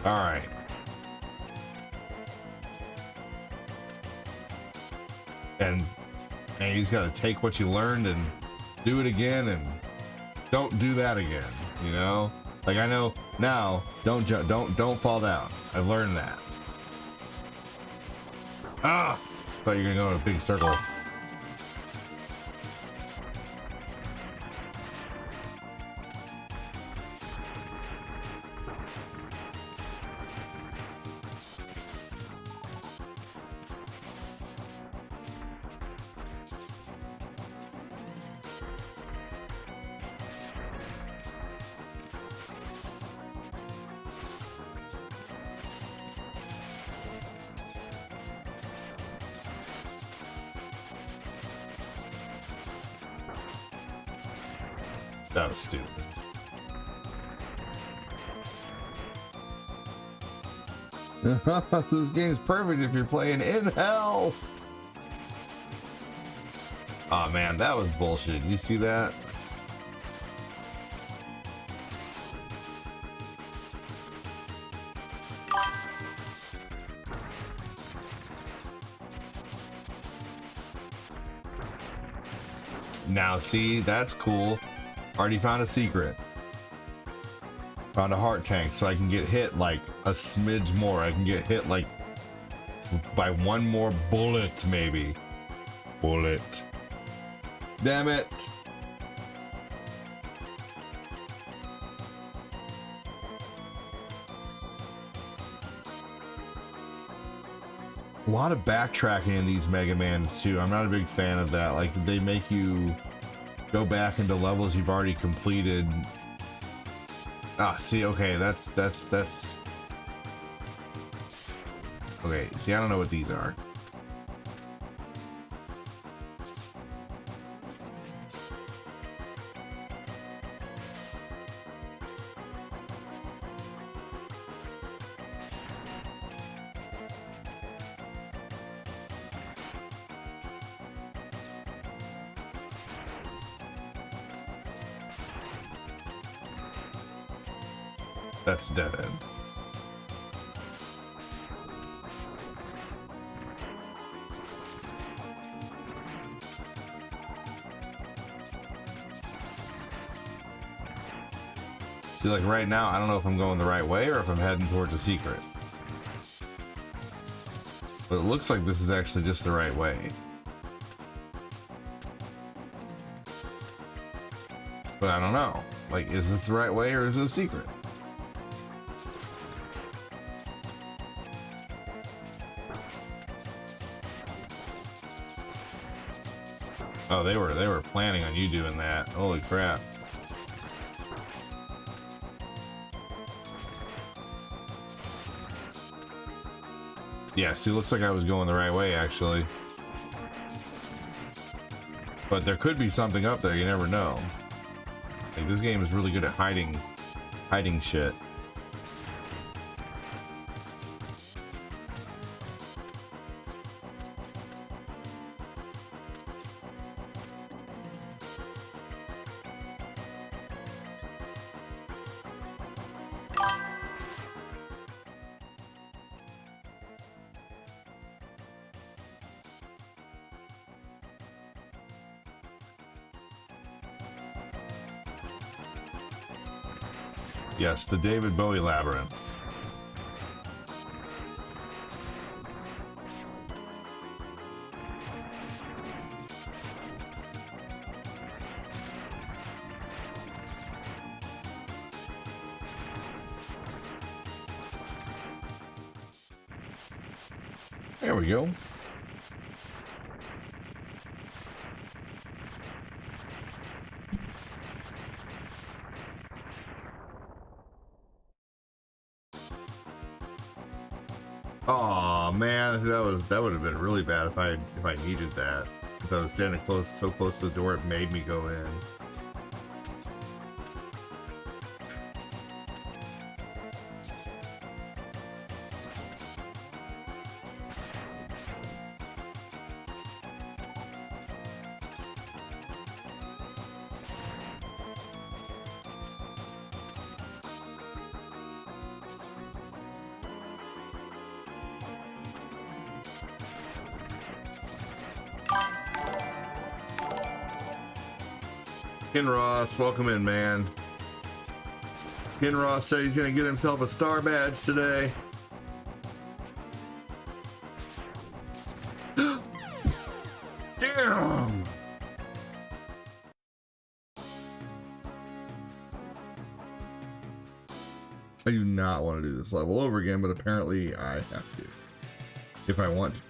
All right. And you just gotta take what you learned and do it again, and don't do that again. You know, like I know now. Don't fall down. I've learned that. Ah! Thought you were gonna go in a big circle. That was stupid. This game's perfect if you're playing in hell. Oh man, that was bullshit. You see that? Now see, that's cool. Already found a secret. Found a heart tank, so I can get hit like a smidge more. I can get hit like by one more bullet, maybe. Bullet. Damn it. A lot of backtracking in these Mega Mans too. I'm not a big fan of that. Like, they make you go back into levels you've already completed. Ah, see, okay, that's okay, see, I don't know what these are. That's dead end. See, like right now, I don't know if I'm going the right way or if I'm heading towards a secret. But it looks like this is actually just the right way. But I don't know. Like, is this the right way or is it a secret? Oh, they were planning on you doing that. Holy crap. Yeah, see, looks like I was going the right way, actually. But there could be something up there, you never know. Like, this game is really good at hiding shit. Yes, the David Bowie Labyrinth. There we go. Oh man, that would have been really bad if I needed that. Since I was standing so close to the door, it made me go in. Ken Ross, welcome in, man. Ken Ross said he's gonna get himself a star badge today. Damn! I do not want to do this level over again, but apparently I have to. If I want to.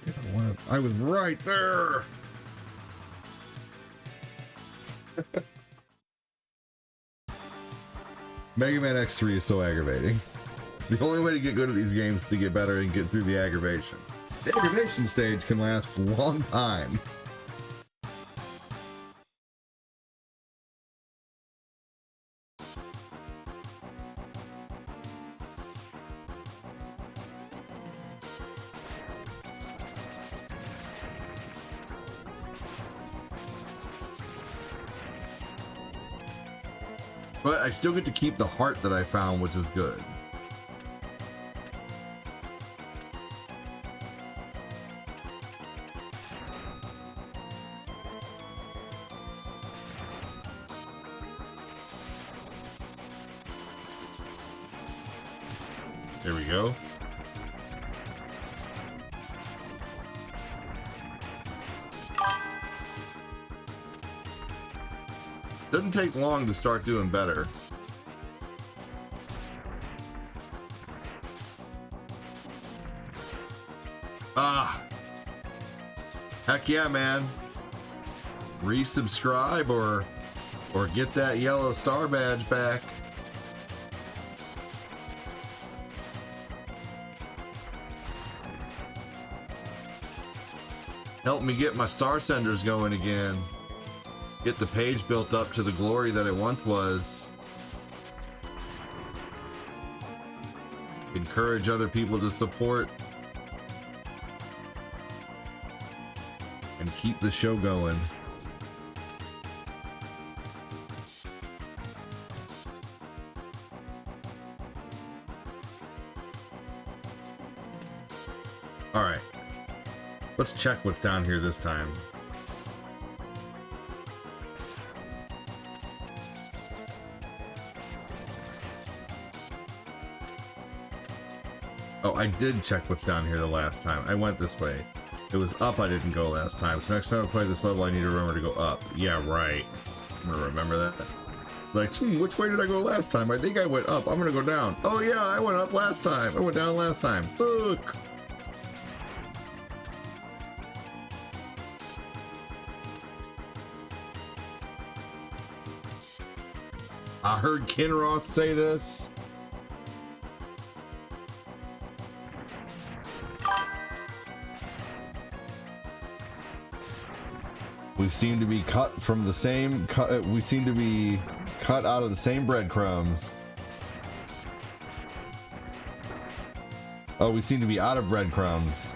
I was right there! Mega Man X3 is so aggravating. The only way to get good at these games is to get better and get through the aggravation. The aggravation stage can last a long time. But I still get to keep the heart that I found, which is good. There we go. Doesn't take long to start doing better. Ah. Heck yeah, man. Resubscribe or get that yellow star badge back. Help me get my star senders going again. Get the page built up to the glory that it once was. Encourage other people to support and keep the show going. All right. Let's check what's down here this time. Oh, I did check what's down here the last time. I went this way. It was up, I didn't go last time. So next time I play this level, I need to remember to go up. Yeah, right. I'm gonna remember that. Like, which way did I go last time? I think I went up. I'm gonna go down. Oh yeah, I went up last time. I went down last time. Fuck. I heard Kinross say this. We seem to be cut from the same we seem to be cut out of the same breadcrumbs. Oh, we seem to be out of breadcrumbs.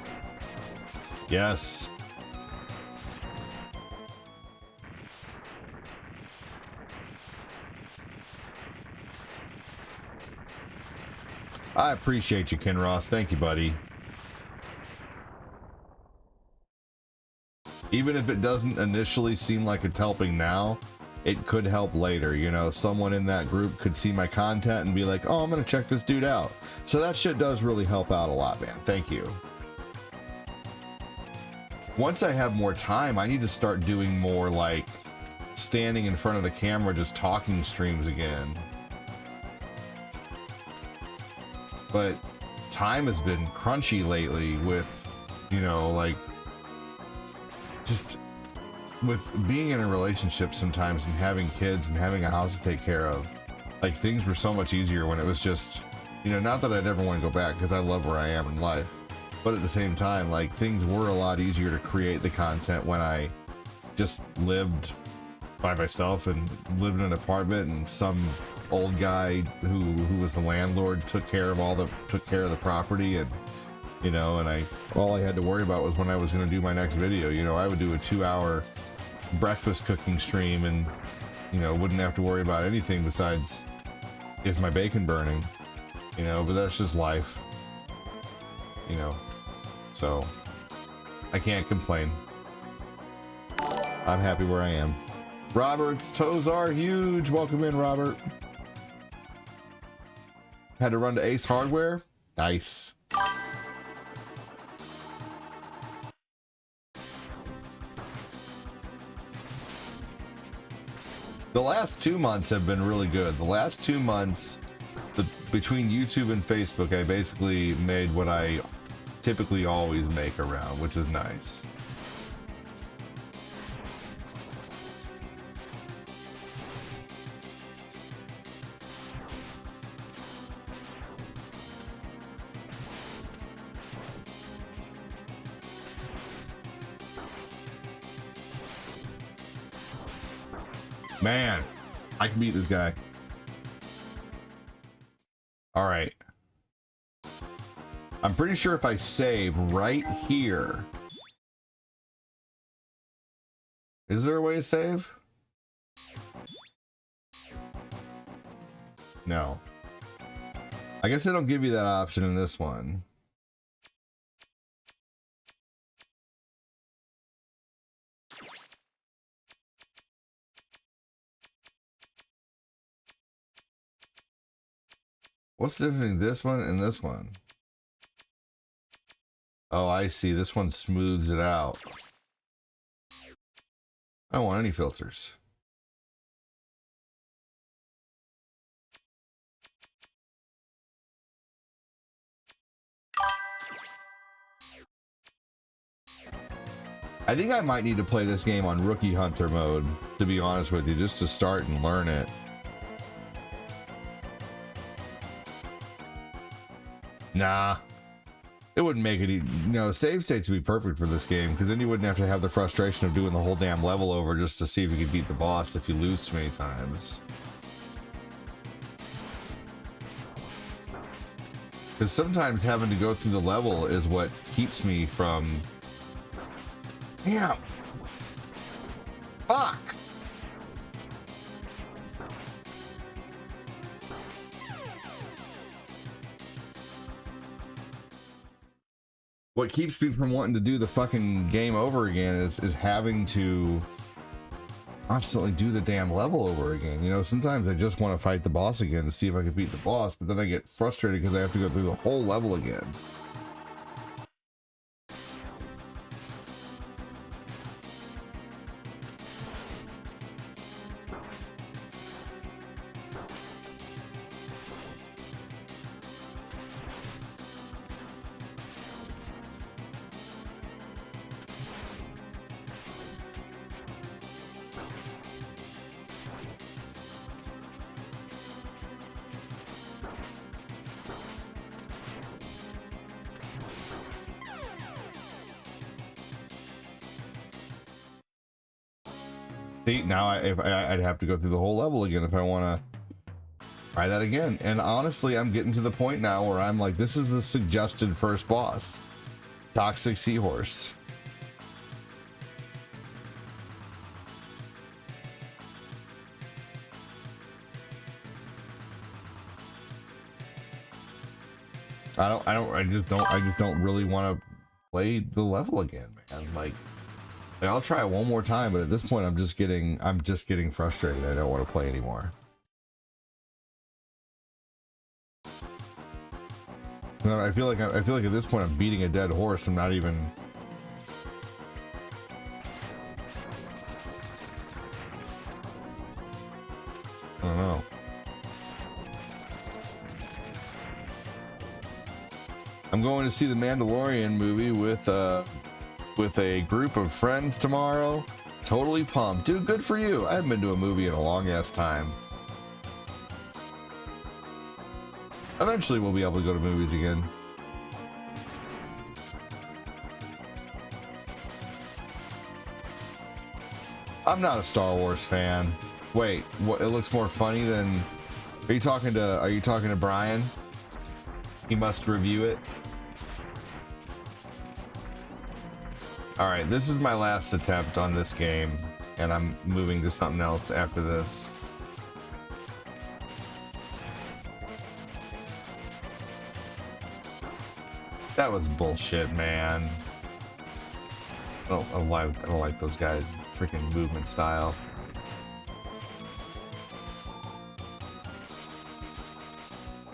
Yes. I appreciate you, Kinross. Thank you, buddy. Even if it doesn't initially seem like it's helping now, it could help later. You know, someone in that group could see my content and be like, oh, I'm gonna check this dude out. So that shit does really help out a lot, man. Thank you. Once I have more time, I need to start doing more like standing in front of the camera just talking streams again. But time has been crunchy lately with, you know, like just with being in a relationship sometimes and having kids and having a house to take care of. Like, things were so much easier when it was just, you know, not that I'd ever want to go back because I love where I am in life, but at the same time, like, things were a lot easier to create the content when I just lived by myself and lived in an apartment and some old guy who was the landlord took care of the property, and you know, and all I had to worry about was when I was going to do my next video. You know, I would do a 2-hour breakfast cooking stream and, you know, wouldn't have to worry about anything besides, is my bacon burning, you know, but that's just life, you know, so I can't complain. I'm happy where I am. Robert's toes are huge. Welcome in, Robert. Had to run to Ace Hardware. Nice. The last 2 months have been really good. The last 2 months, between YouTube and Facebook, I basically made what I typically always make around, which is nice. Man, I can beat this guy. All right. I'm pretty sure if I save right here. Is there a way to save? No. I guess they don't give you that option in this one. What's the difference between this one and this one? Oh, I see. This one smooths it out. I don't want any filters. I think I might need to play this game on Rookie Hunter mode, to be honest with you, just to start and learn it. Nah. It wouldn't make it, save states would be perfect for this game, because then you wouldn't have to have the frustration of doing the whole damn level over just to see if you could beat the boss if you lose too many times. Because sometimes having to go through the level is what keeps me from... Damn! Fuck! What keeps me from wanting to do the fucking game over again is having to constantly do the damn level over again. Sometimes I just want to fight the boss again to see if I can beat the boss, but then I get frustrated because I have to go through the whole level again. See, now I'd have to go through the whole level again if I want to try that again. And honestly, I'm getting to the point now where I'm like, this is the suggested first boss. Toxic Seahorse. I just don't really want to play the level again, man. Like, I'll try it one more time, but at this point I'm just getting frustrated. I don't want to play anymore. I feel like at this point I'm beating a dead horse. I'm not even... I don't know. I'm going to see the Mandalorian movie with a group of friends tomorrow. Totally pumped. Dude, good for you. I haven't been to a movie in a long ass time. Eventually we'll be able to go to movies again. I'm not a Star Wars fan. Wait, what? It looks more funny than... Are you talking to Brian? He must review it. Alright, this is my last attempt on this game, and I'm moving to something else after this. That was bullshit, man. I don't like those guys' freaking movement style.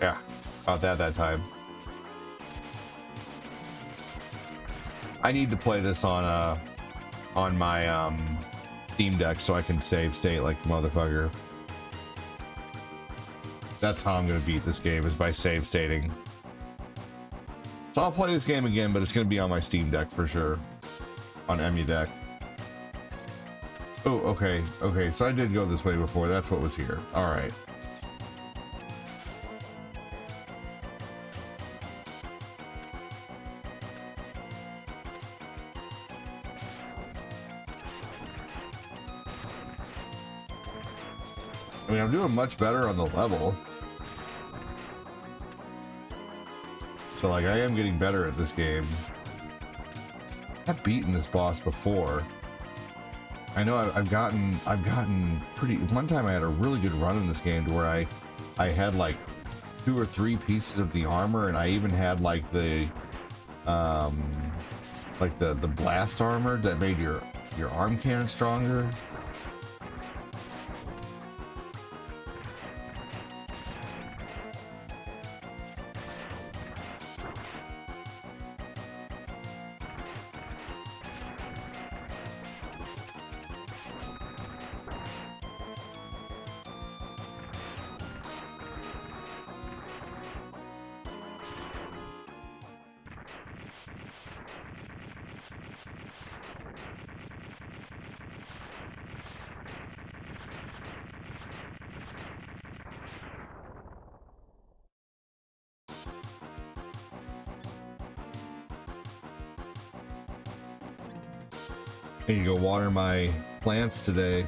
Yeah, about that time. I need to play this on my Steam Deck so I can save state like a motherfucker. That's how I'm gonna beat this game, is by save stating. So I'll play this game again, but it's gonna be on my Steam Deck for sure, on EmuDeck. Oh, okay, so I did go this way before. That's what was here. All right. I mean, I'm doing much better on the level. So, like, I am getting better at this game. I've beaten this boss before. I know I've gotten pretty... One time I had a really good run in this game to where I had, like, 2 or 3 pieces of the armor, and I even had, like, the blast armor that made your arm cannon stronger. I need to go water my plants today.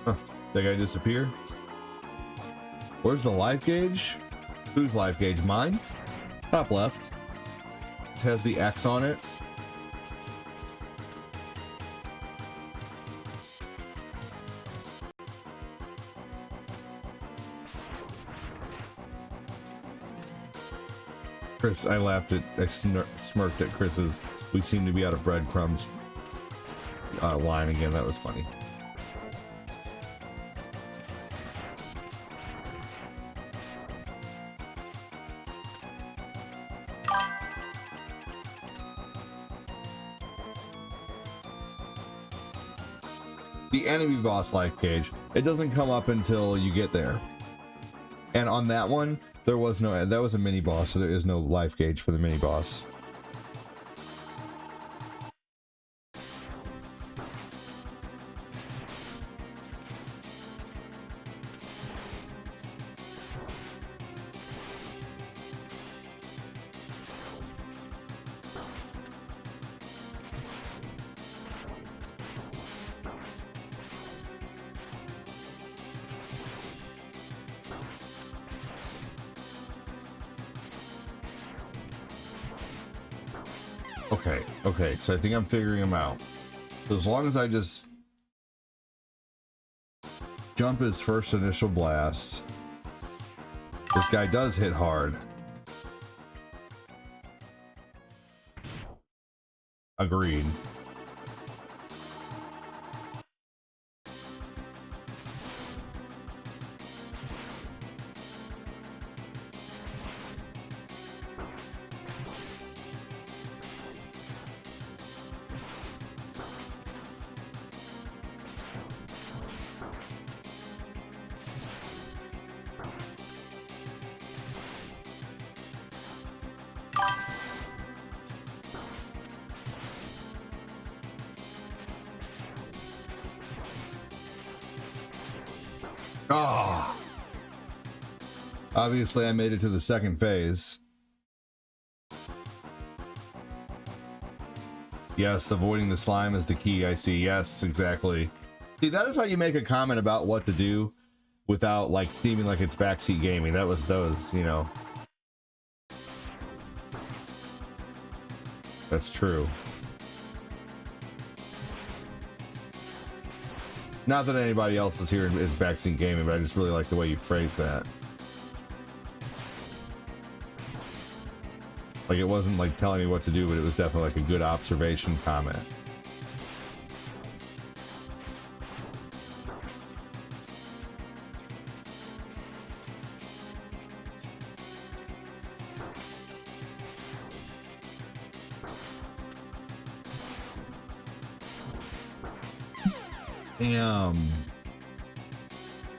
Huh, that guy disappeared? Where's the life gauge? Whose life gauge? Mine? Top left. It has the X on it. Chris, I laughed at, I smirked at Chris's "we seem to be out of breadcrumbs" line again. That was funny. The enemy boss life gauge, it doesn't come up until you get there. And on that one, there was no, that was a mini boss, so there is no life gauge for the mini boss. Okay, so I think I'm figuring them out. So as long as I just jump his first initial blast, this guy does hit hard. Agreed. Ah! Obviously, I made it to the second phase. Yes, avoiding the slime is the key, I see. Yes, exactly. See, that is how you make a comment about what to do without, like, seeming like it's backseat gaming. That was, you know. That's true. Not that anybody else is here is backseat gaming, but I just really like the way you phrase that. Like, it wasn't like telling me what to do, but it was definitely like a good observation comment.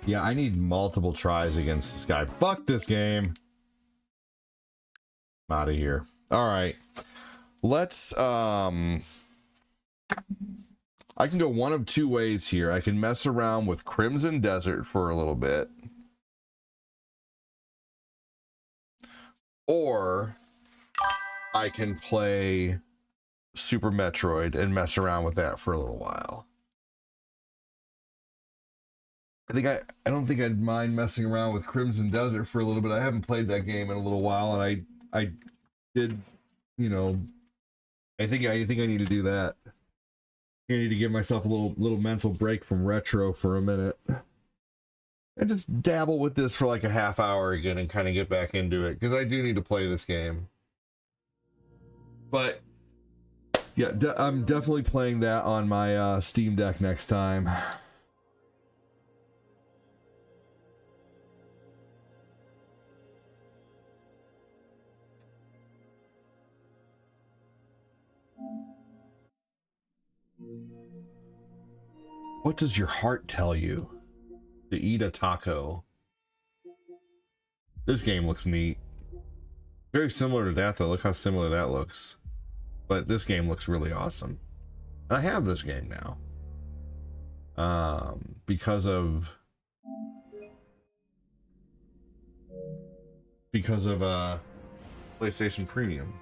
Yeah, I need multiple tries against this guy. Fuck this game. I'm out of here. All right. Let's, I can go one of two ways here. I can mess around with Crimson Desert for a little bit. Or I can play Super Metroid and mess around with that for a little while. I don't think I'd mind messing around with Crimson Desert for a little bit. I haven't played that game in a little while, and I did, you know, I think I need to do that. I need to give myself a little mental break from retro for a minute. And just dabble with this for like a half hour again and kind of get back into it, because I do need to play this game. But yeah, I'm definitely playing that on my Steam Deck next time. What does your heart tell you? To eat a taco. This game looks neat. Very similar to that, though. Look how similar that looks. But this game looks really awesome. I have this game now. Because of PlayStation Premium.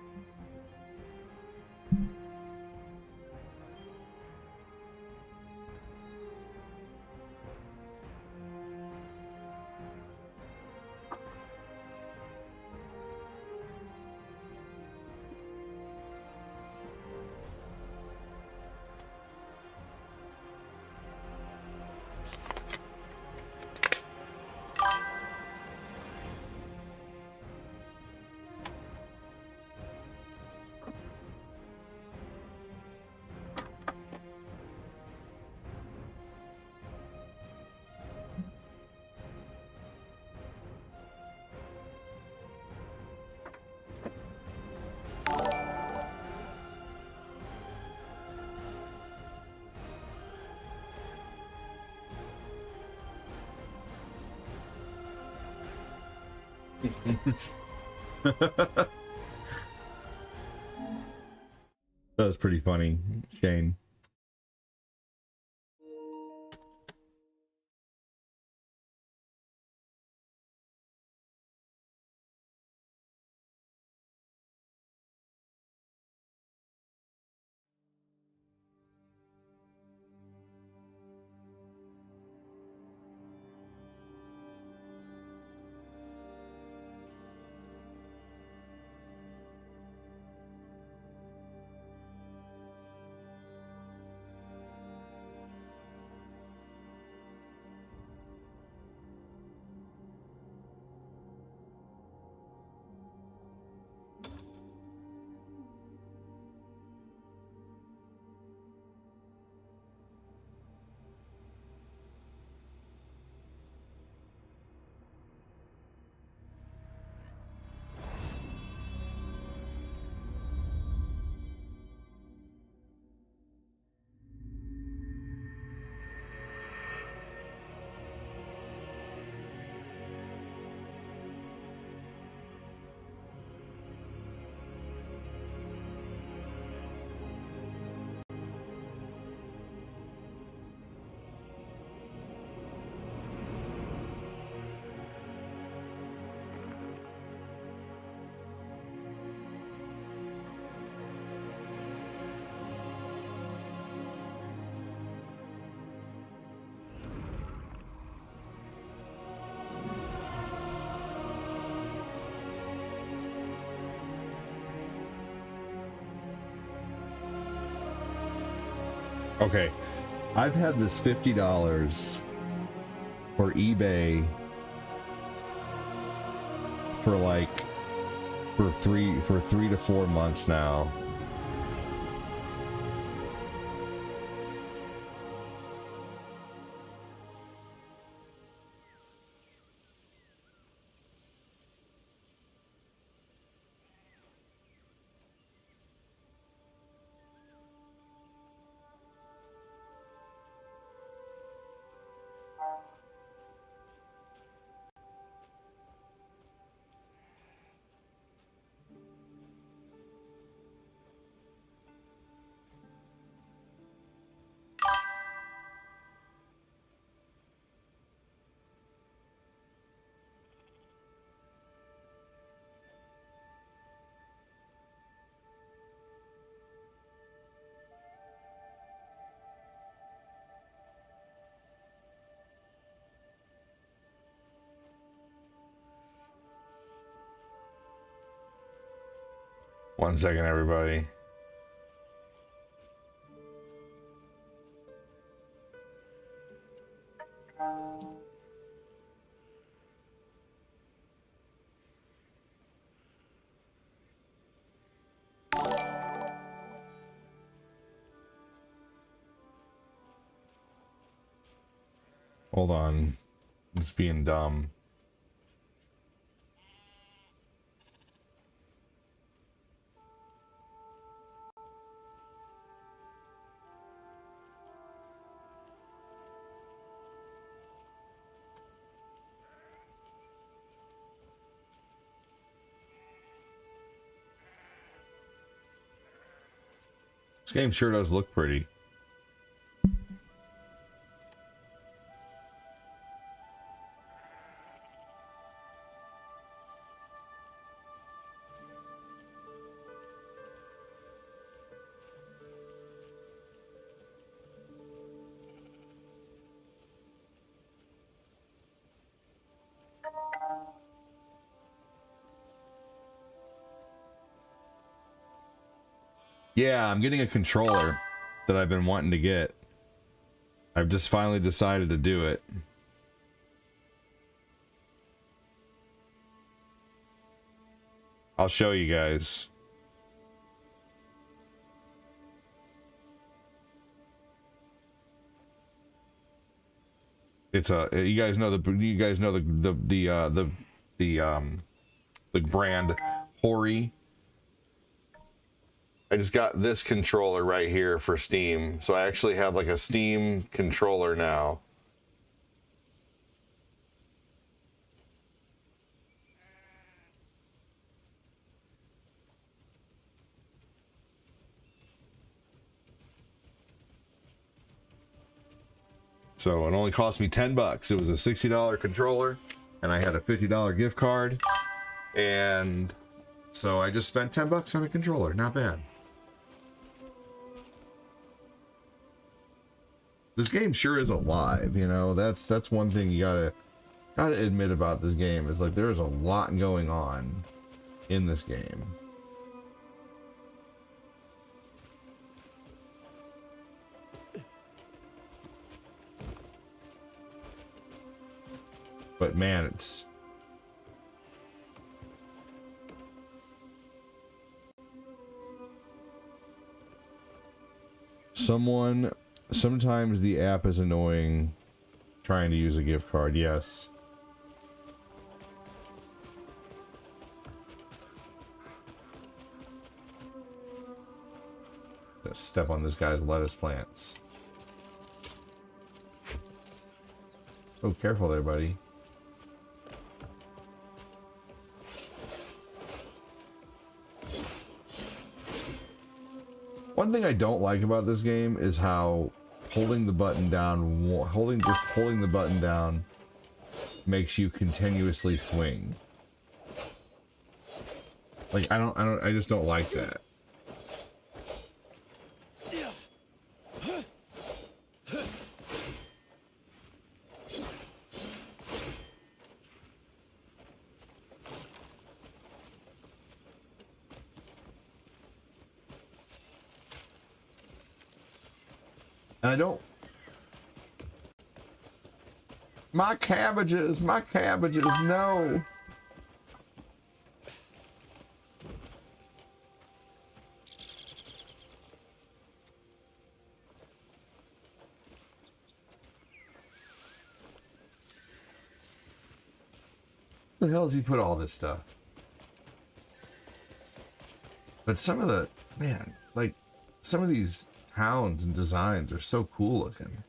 That was pretty funny, Shane. Okay, I've had this $50 for eBay for 3 to 4 months now. One second, everybody. Hold on. I'm just being dumb. This game sure does look pretty. Yeah, I'm getting a controller that I've been wanting to get. I've just finally decided to do it. I'll show you guys. It's a, you guys know the brand Hori. I just got this controller right here for Steam. So I actually have like a Steam controller now. So it only cost me $10. It was a $60 controller and I had a $50 gift card. And so I just spent $10 on a controller. Not bad. This game sure is alive, you know. That's one thing you gotta admit about this game is like there's a lot going on in this game. But man, it's sometimes the app is annoying trying to use a gift card, yes. Just step on this guy's lettuce plants. Oh, careful there, buddy. One thing I don't like about this game is how holding the button down, holding the button down makes you continuously swing. Like I just don't like that. And I don't. My cabbages, no. Where the hell does he put all this stuff? But some of the, man, like, some of these towns and designs are so cool looking.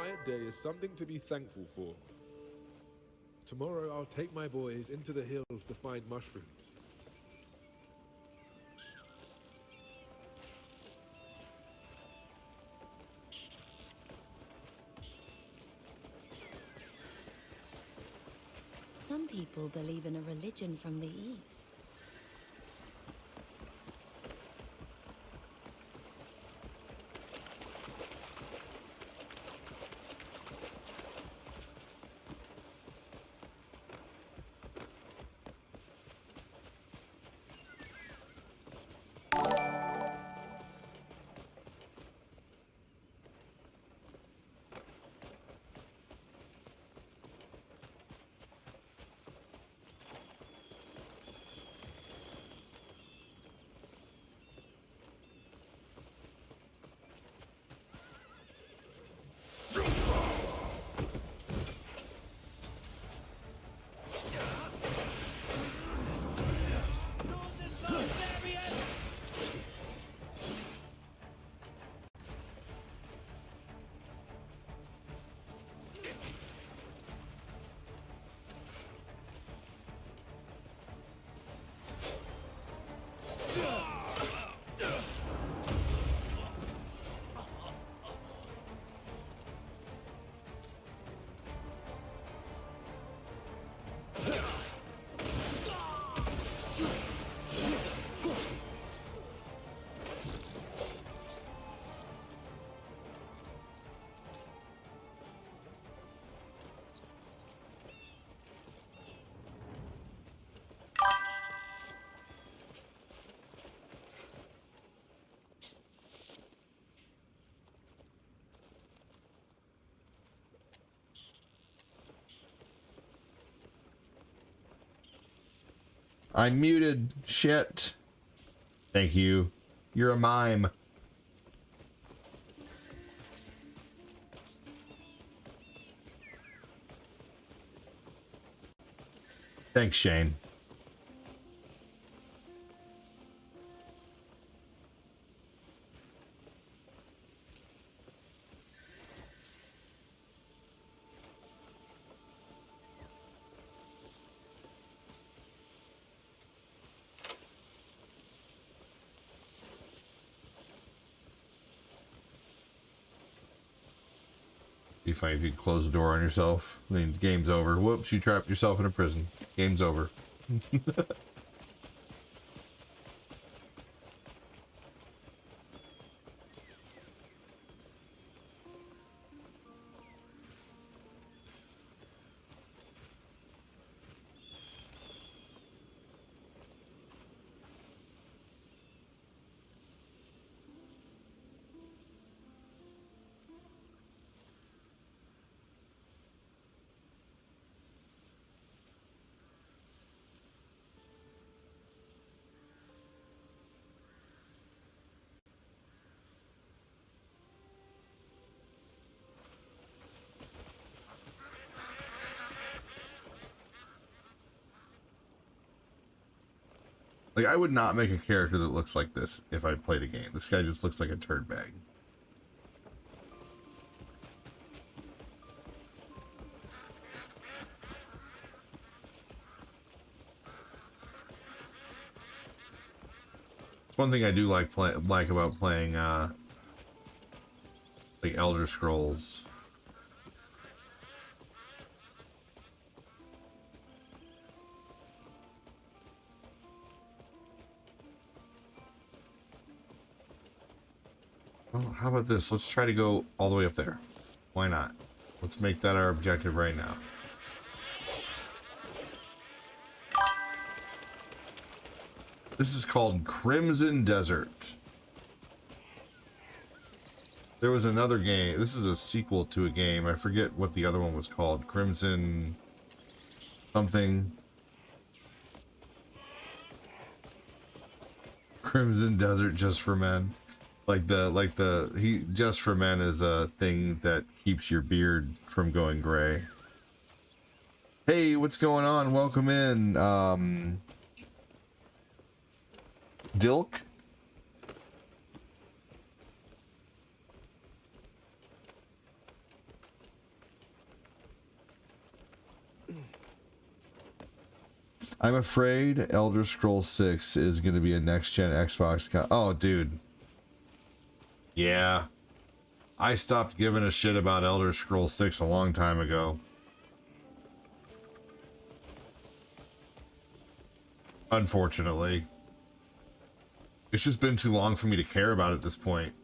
quiet day is something to be thankful for. Tomorrow I'll take my boys into the hills to find mushrooms. Some people believe in a religion from the East. I'm muted. Shit. Thank you. You're a mime. Thanks, Shane. Be funny if you close the door on yourself. I mean, game's over. Whoops, you trapped yourself in a prison. Game's over. Like, I would not make a character that looks like this if I played a game. This guy just looks like a turd bag. One thing I do like about playing like Elder Scrolls. Well, how about this? Let's try to go all the way up there. Why not? Let's make that our objective right now. This is called Crimson Desert. There was another game. This is a sequel to a game. I forget what the other one was called. Crimson something. Crimson Desert Just for Men. Just for Men is a thing that keeps your beard from going gray. Hey, what's going on? Welcome in. Dilk? I'm afraid Elder Scrolls 6 is going to be a next-gen Xbox. Oh, dude. Yeah. I stopped giving a shit about Elder Scrolls 6 a long time ago. Unfortunately. It's just been too long for me to care about at this point.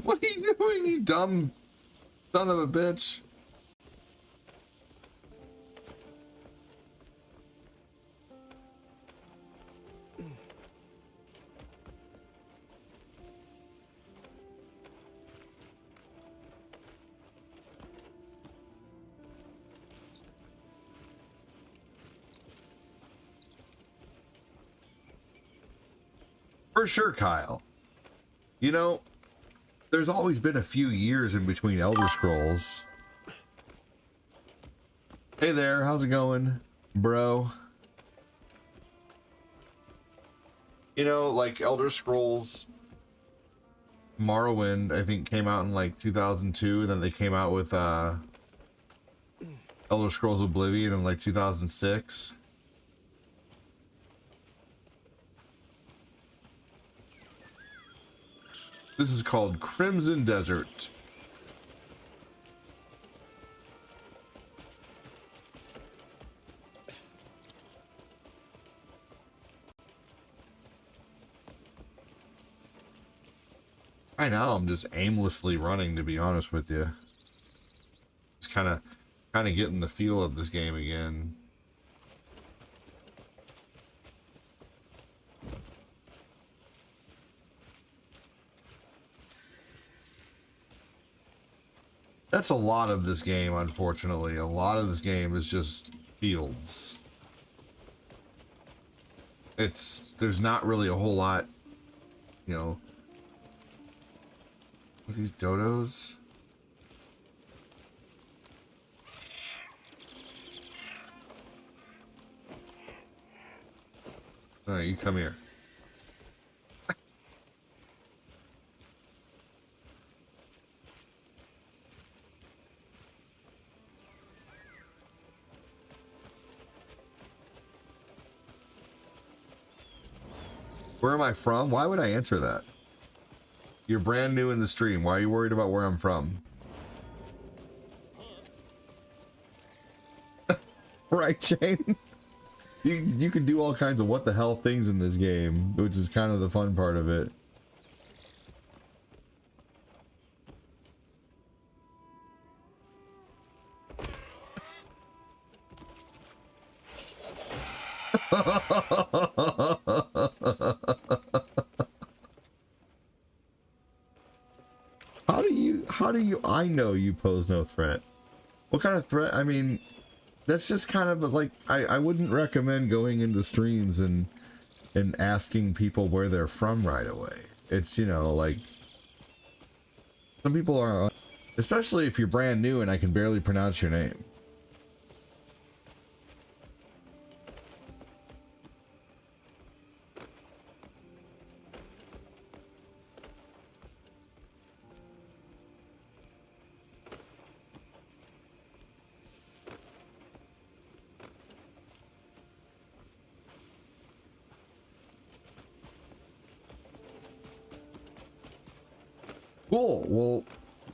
What are you doing, you dumb son of a bitch? For sure, Kyle. You know, there's always been a few years in between Elder Scrolls. Hey there, how's it going, bro? You know, like Elder Scrolls Morrowind, I think came out in like 2002, then they came out with Elder Scrolls Oblivion in like 2006. This is called Crimson Desert. Right now, I'm just aimlessly running, to be honest with you. Just kind of getting the feel of this game again. That's a lot of this game, unfortunately. A lot of this game is just fields. There's not really a whole lot, you know. What are these dodos? All right, you come here. Where am I from? Why would I answer that? You're brand new in the stream. Why are you worried about where I'm from? Right, Jane? You can do all kinds of what the hell things in this game, which is kind of the fun part of it. How do you I know you pose no threat? What kind of threat? I mean, that's just kind of like, I wouldn't recommend going into streams and asking people where they're from right away. It's, you know, like, some people are, especially if you're brand new and I can barely pronounce your name. Cool. Well,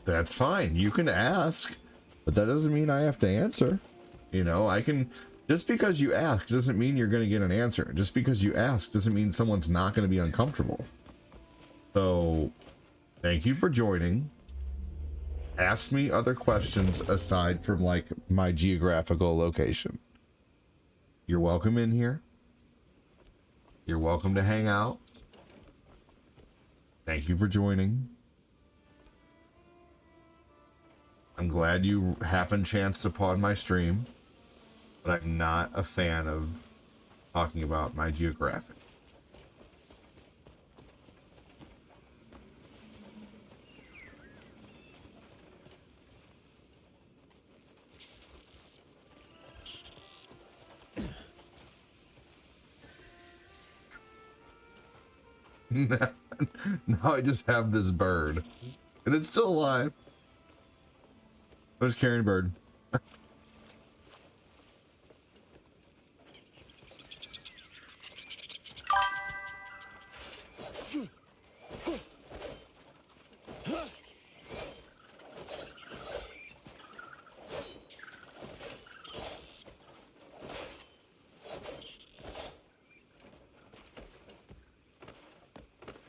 that's fine. You can ask, but that doesn't mean I have to answer. You know, I can, just because you ask doesn't mean you're going to get an answer. Just because you ask doesn't mean someone's not going to be uncomfortable. So, thank you for joining. Ask me other questions aside from like my geographical location. You're welcome in here. You're welcome to hang out. Thank you for joining. I'm glad you happened chance upon my stream, but I'm not a fan of talking about my geographic. Now I just have this bird. And it's still alive. There's carrying bird.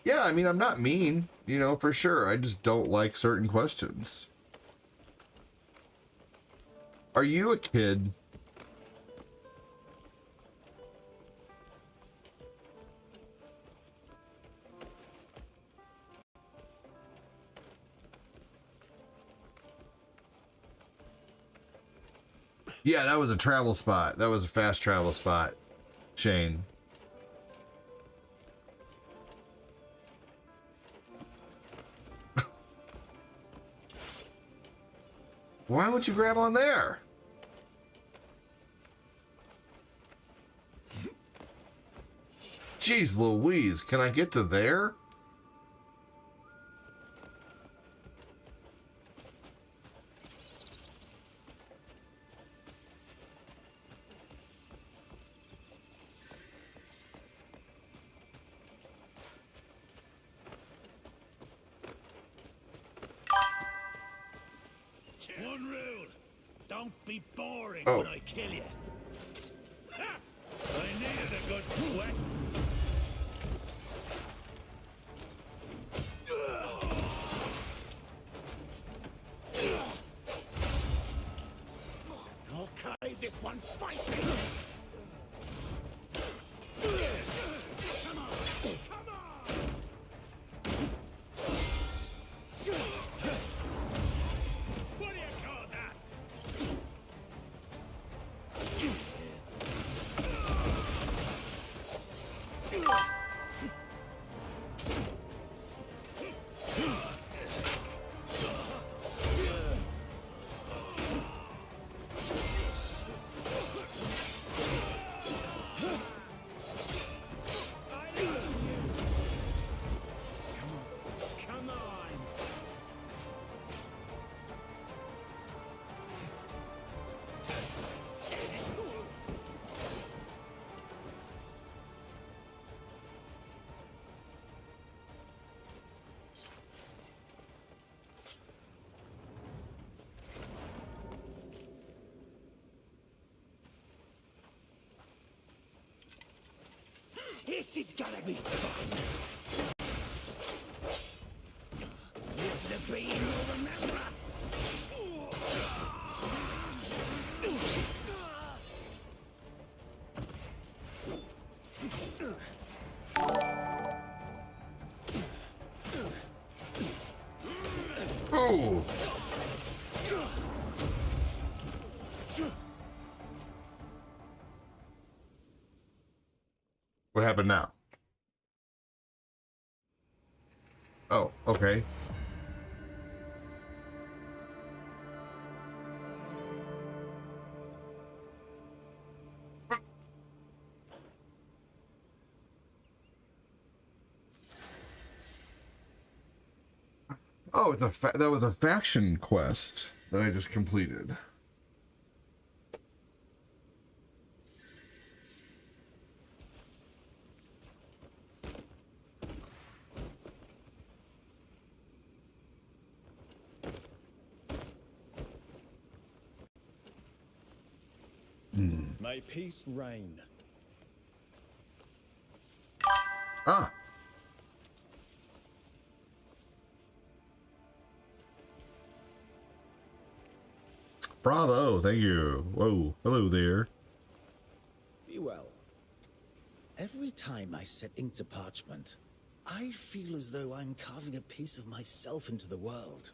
Yeah, I mean, I'm not mean, you know, for sure. I just don't like certain questions. Are you a kid? Yeah, that was a travel spot. That was a fast travel spot, Shane. Why would you grab on there? Jeez Louise, can I get to there? One rule. Don't be boring Oh. when I kill you. Ha! I needed a good sweat. Okay, this one's spicy. Come on. Come on. What do you call that? Come on. This is gonna be fun. This is a beat you'll remember. Oh! What happened now? Oh, okay. Oh, it's that was a faction quest that I just completed. May peace reign. Ah. Bravo, thank you. Whoa, hello there. Be well. Every time I set ink to parchment, I feel as though I'm carving a piece of myself into the world.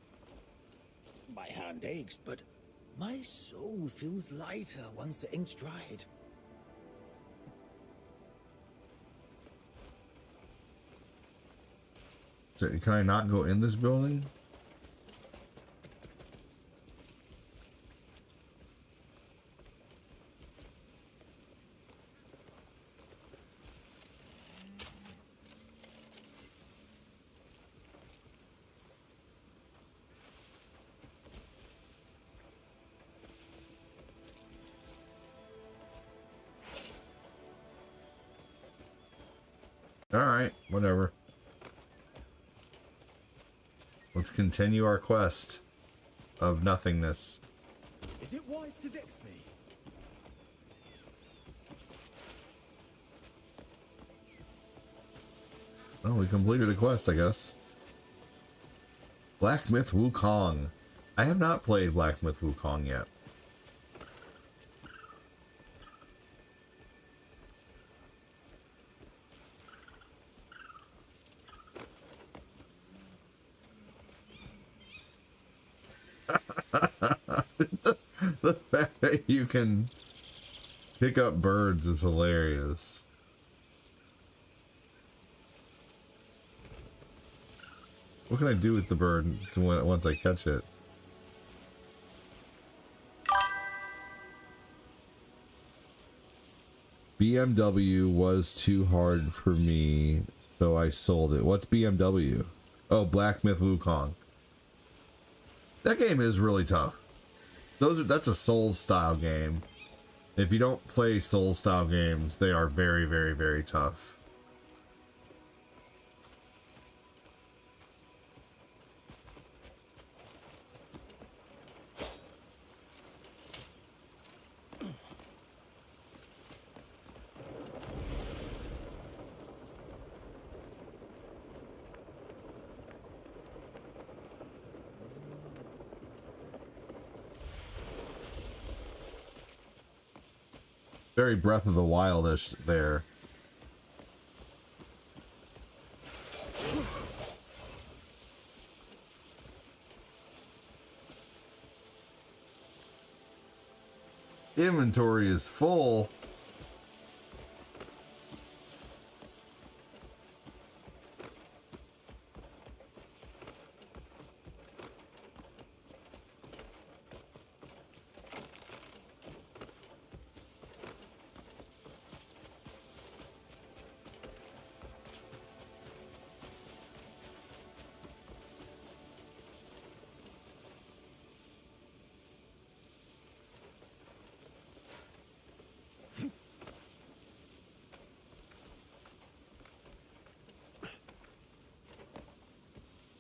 My hand aches, but my soul feels lighter once the ink's dried. So, can I not go in this building? Alright, whatever. Let's continue our quest of nothingness. Is it wise to vex me? Well, we completed a quest, I guess. Black Myth Wukong. I have not played Black Myth Wukong yet. The fact that you can pick up birds is hilarious. What can I do with the bird once I catch it? BMW was too hard for me, so I sold it. What's BMW? Oh, Black Myth Wukong. That game is really tough. That's a Souls style game. If you don't play Souls style games, they are very, very, very tough. Very Breath of the Wildish there. Inventory is full.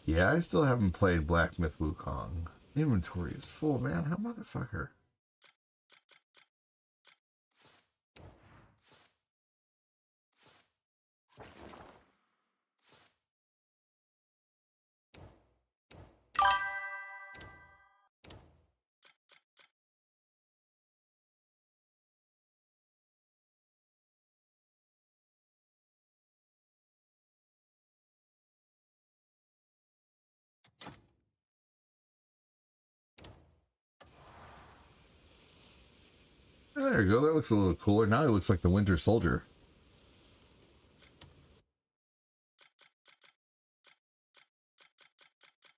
Yeah, I still haven't played Black Myth Wukong. Inventory is full, man. How motherfucker? There you go. That looks a little cooler. Now he looks like the Winter Soldier.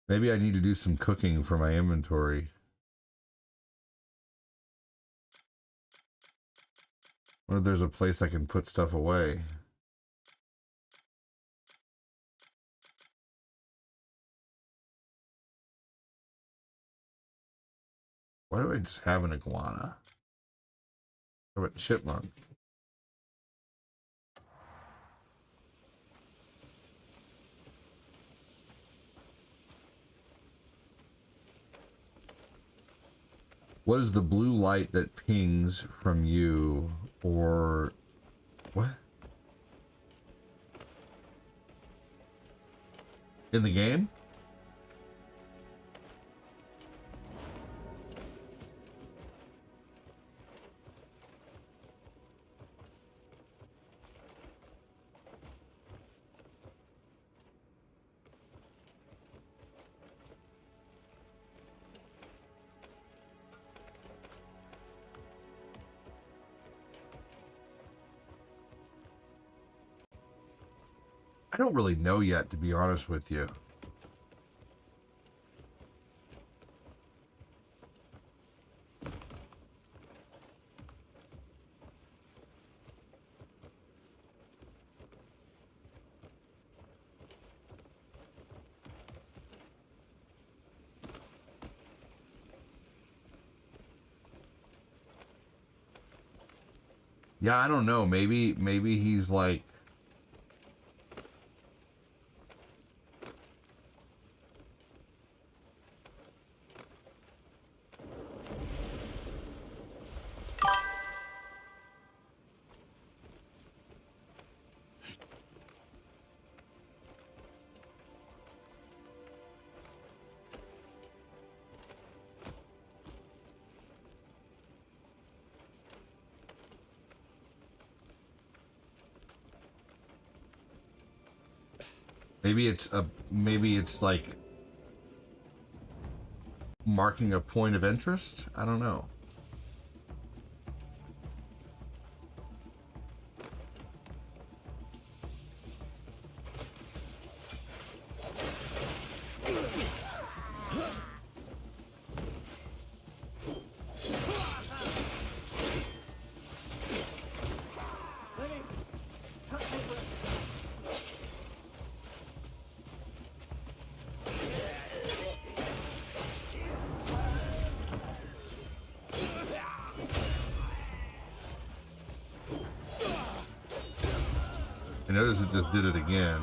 Maybe I need to do some cooking for my inventory. What if there's a place I can put stuff away? Why do I just have an iguana? How about chipmunk? What is the blue light that pings from you, or what? In the game? I don't really know yet, to be honest with you. Yeah, I don't know. Maybe he's like Maybe it's like marking a point of interest. I don't know. I notice it just did it again.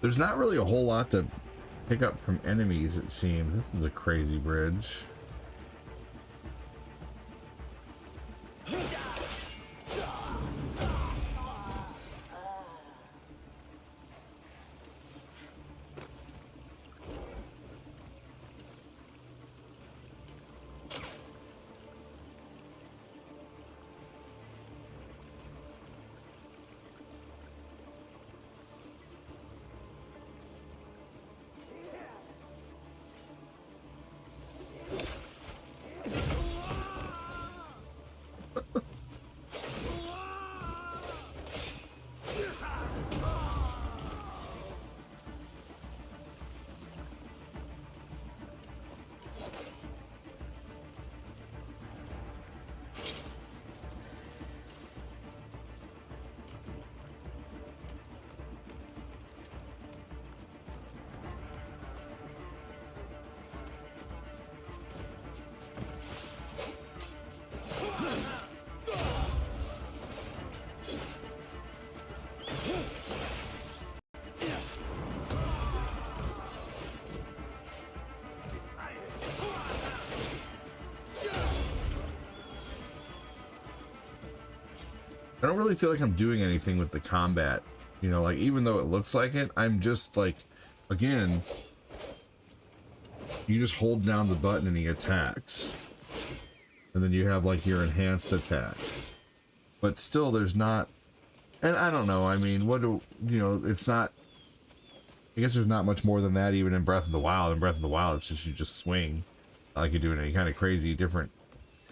There's not really a whole lot to pick up from enemies, it seems. This is a crazy bridge. I don't really feel like I'm doing anything with the combat, you know, like even though it looks like it, I'm just like, again, you just hold down the button and he attacks, and then you have like your enhanced attacks, but still there's not, and I don't know, I mean, what do you know, it's not, I guess there's not much more than that even in Breath of the Wild. In Breath of the Wild, it's just you just swing like you're doing any kind of crazy different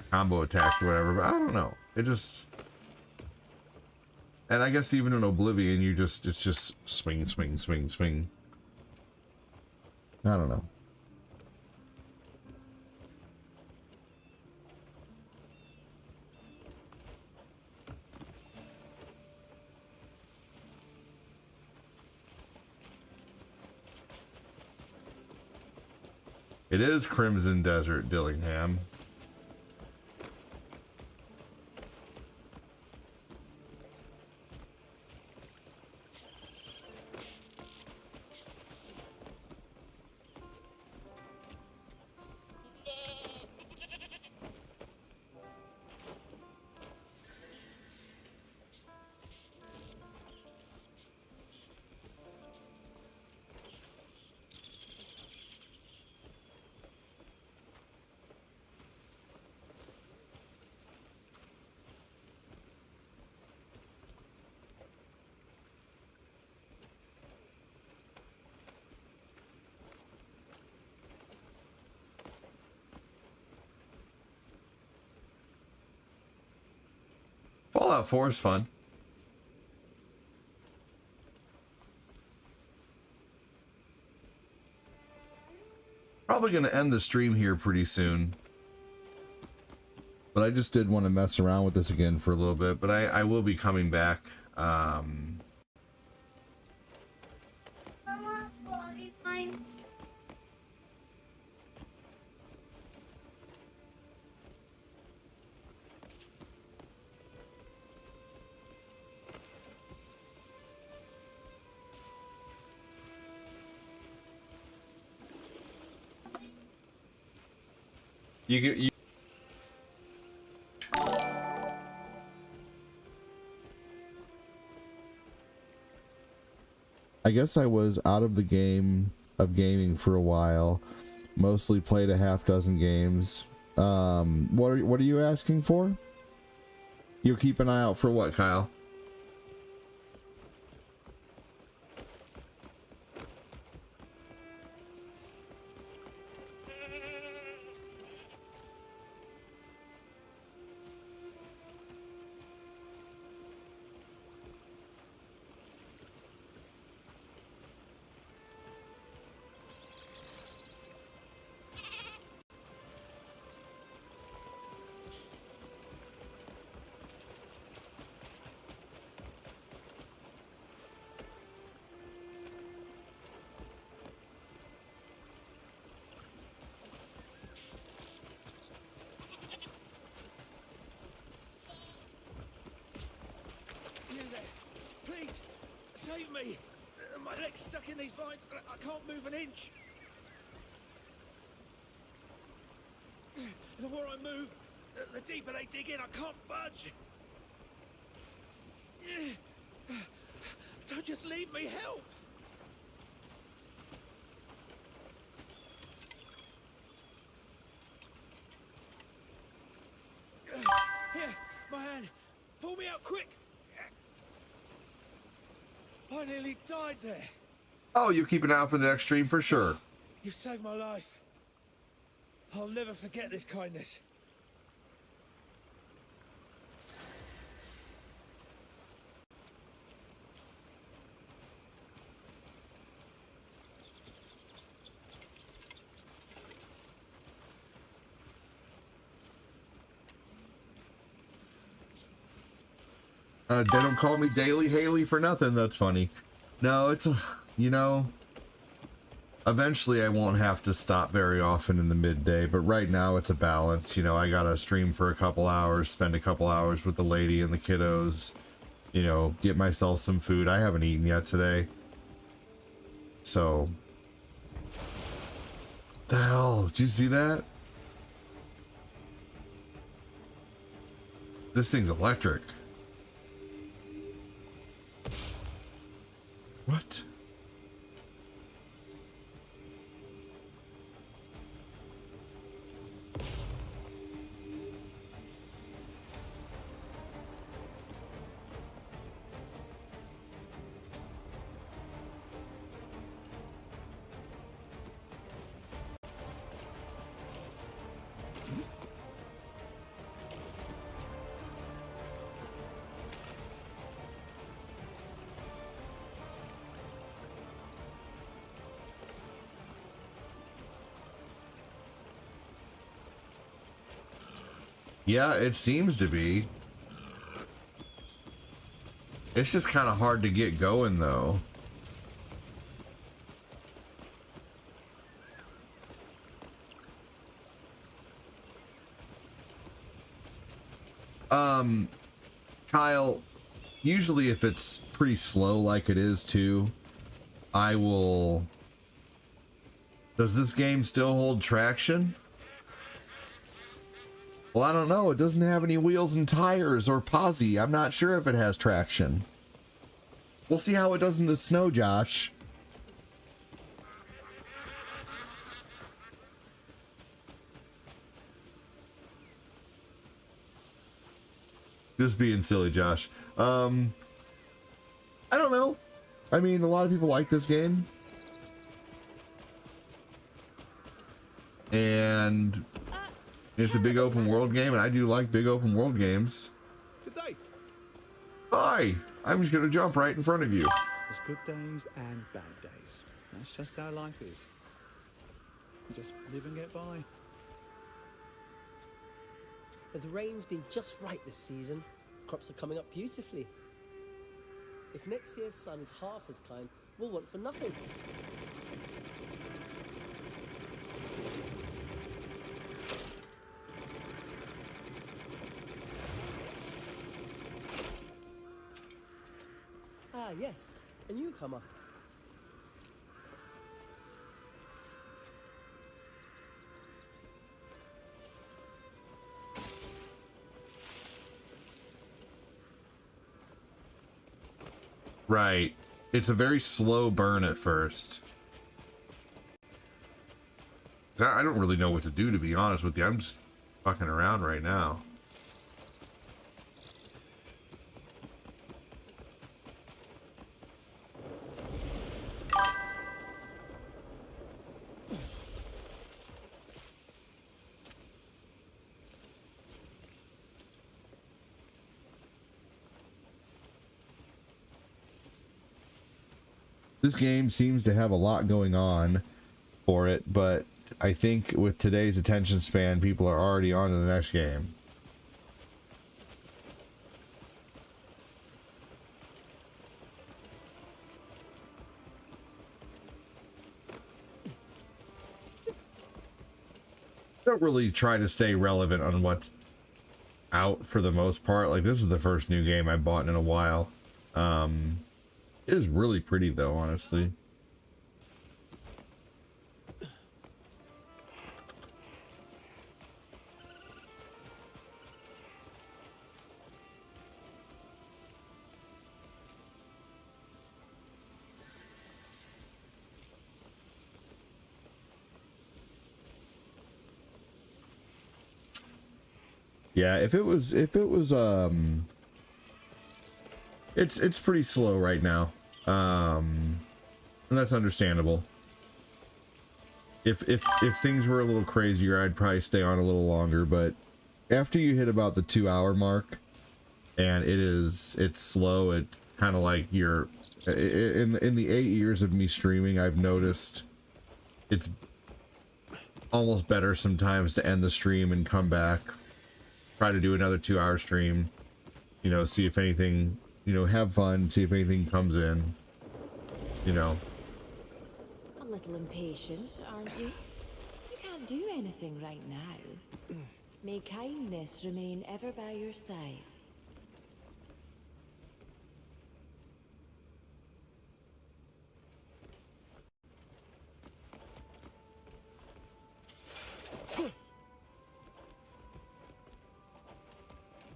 combo attacks or whatever, but I don't know, it just. And I guess even in Oblivion, it's just swing, swing, swing, swing. I don't know. It is Crimson Desert, Dillingham. Fallout 4 is fun. Probably going to end the stream here pretty soon. But I just did want to mess around with this again for a little bit. But I will be coming back. I guess I was out of the game of gaming for a while. Mostly played a half dozen games. What are you asking for? You'll keep an eye out for what, Kyle? Please, save me. My leg's stuck in these vines. I can't move an inch. The more I move, the deeper they dig in. I can't budge. Don't just leave me. Help. Here, my hand. Pull me out quick. I nearly died there. Oh, you keep an eye out for the next stream for sure. You've saved my life. I'll never forget this kindness. They don't call me Daily Haley for nothing. That's funny. No, it's, you know, eventually I won't have to stop very often in the midday, but right now it's a balance. You know, I gotta stream for a couple hours, spend a couple hours with the lady and the kiddos, you know, get myself some food. I haven't eaten yet today. So, the hell, did you see that? This thing's electric. What? Yeah, it seems to be. It's just kind of hard to get going, though. Kyle, usually if it's pretty slow like it is too, I will... Does this game still hold traction? Well, I don't know. It doesn't have any wheels and tires or posi. I'm not sure if it has traction. We'll see how it does in the snow, Josh. Just being silly, Josh. I don't know. I mean, a lot of people like this game. And it's a big open world game, and I do like big open world games. Good day. Hi, I'm just gonna jump right in front of you. There's good days and bad days. That's just how life is. You just live and get by. The rain's been just right this season. Crops are coming up beautifully. If next year's sun is half as kind, we'll want for nothing. Ah, yes, a newcomer. Right. it's a very slow burn at first. I don't really know what to do, to be honest with you. I'm just fucking around right now. This game seems to have a lot going on for it, but I think with today's attention span, people are already on to the next game. Don't really try to stay relevant on what's out for the most part. Like, this is the first new game I bought in a while. It is really pretty though, honestly. Yeah, if it was it's pretty slow right now. And that's understandable. If things were a little crazier, I'd probably stay on a little longer, but after you hit about the 2-hour mark and it's slow, it's kind of like you're in the 8 years of me streaming, I've noticed it's almost better sometimes to end the stream and come back, try to do another 2-hour stream, you know, see if anything, you know, have fun, see if anything comes in, you know. A little impatient, aren't you? You can't do anything right now. May kindness remain ever by your side.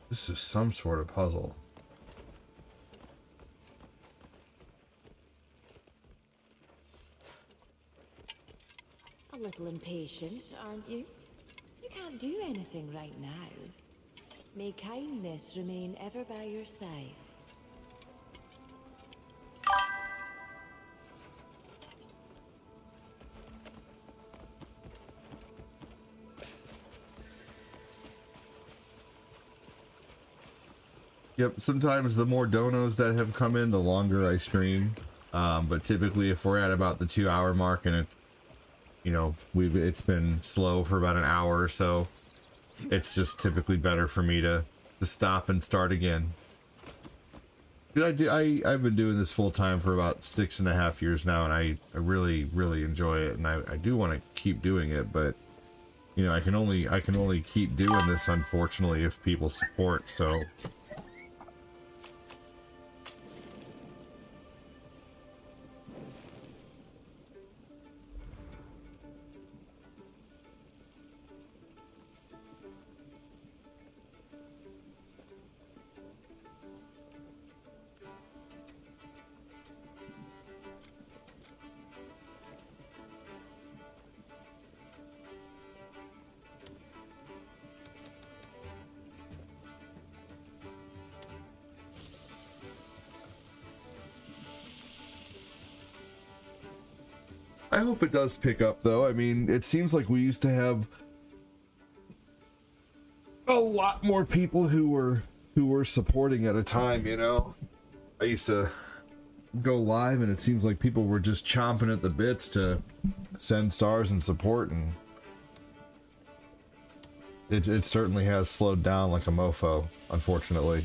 This is some sort of puzzle. A little impatient, aren't you? You can't do anything right now. May kindness remain ever by your side. Yep, sometimes the more donos that have come in, the longer I stream. But typically if we're at about the 2-hour mark and you know, it's been slow for about an hour or so, it's just typically better for me to stop and start again. I've been doing this full time for about 6.5 years now, and I really enjoy it, and I do want to keep doing it, but you know, I can only keep doing this, unfortunately, if people support. So I hope it does pick up, though. I mean, it seems like we used to have a lot more people who were supporting at a time, you know? I used to go live and it seems like people were just chomping at the bits to send stars and support, and it certainly has slowed down like a mofo, unfortunately.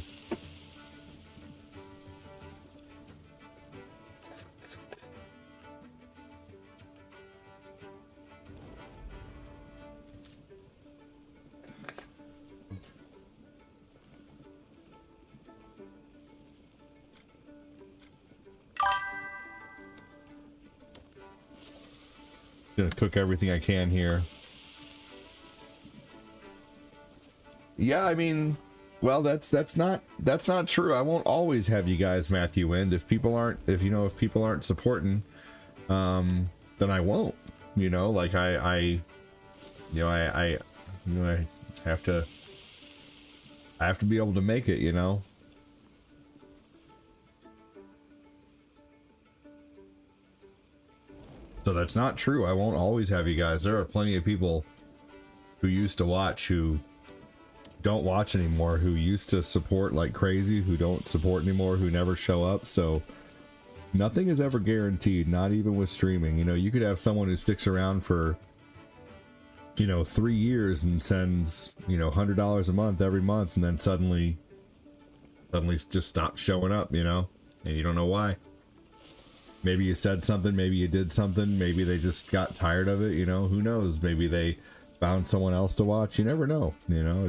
Gonna cook everything I can here. Yeah, I mean, Well, that's not true. I won't always have you guys Matthew Wind. If people aren't supporting, then I won't. You know, like I have to be able to make it, you know. So that's not true. I won't always have you guys. There are plenty of people who used to watch who don't watch anymore, who used to support like crazy, who don't support anymore, who never show up. So nothing is ever guaranteed, not even with streaming. You know, you could have someone who sticks around for, you know, 3 years and sends, you know, $100 a month every month, and then suddenly just stops showing up, you know, and you don't know why. Maybe you said something, maybe you did something, maybe they just got tired of it, you know, who knows? Maybe they found someone else to watch. You never know, you know.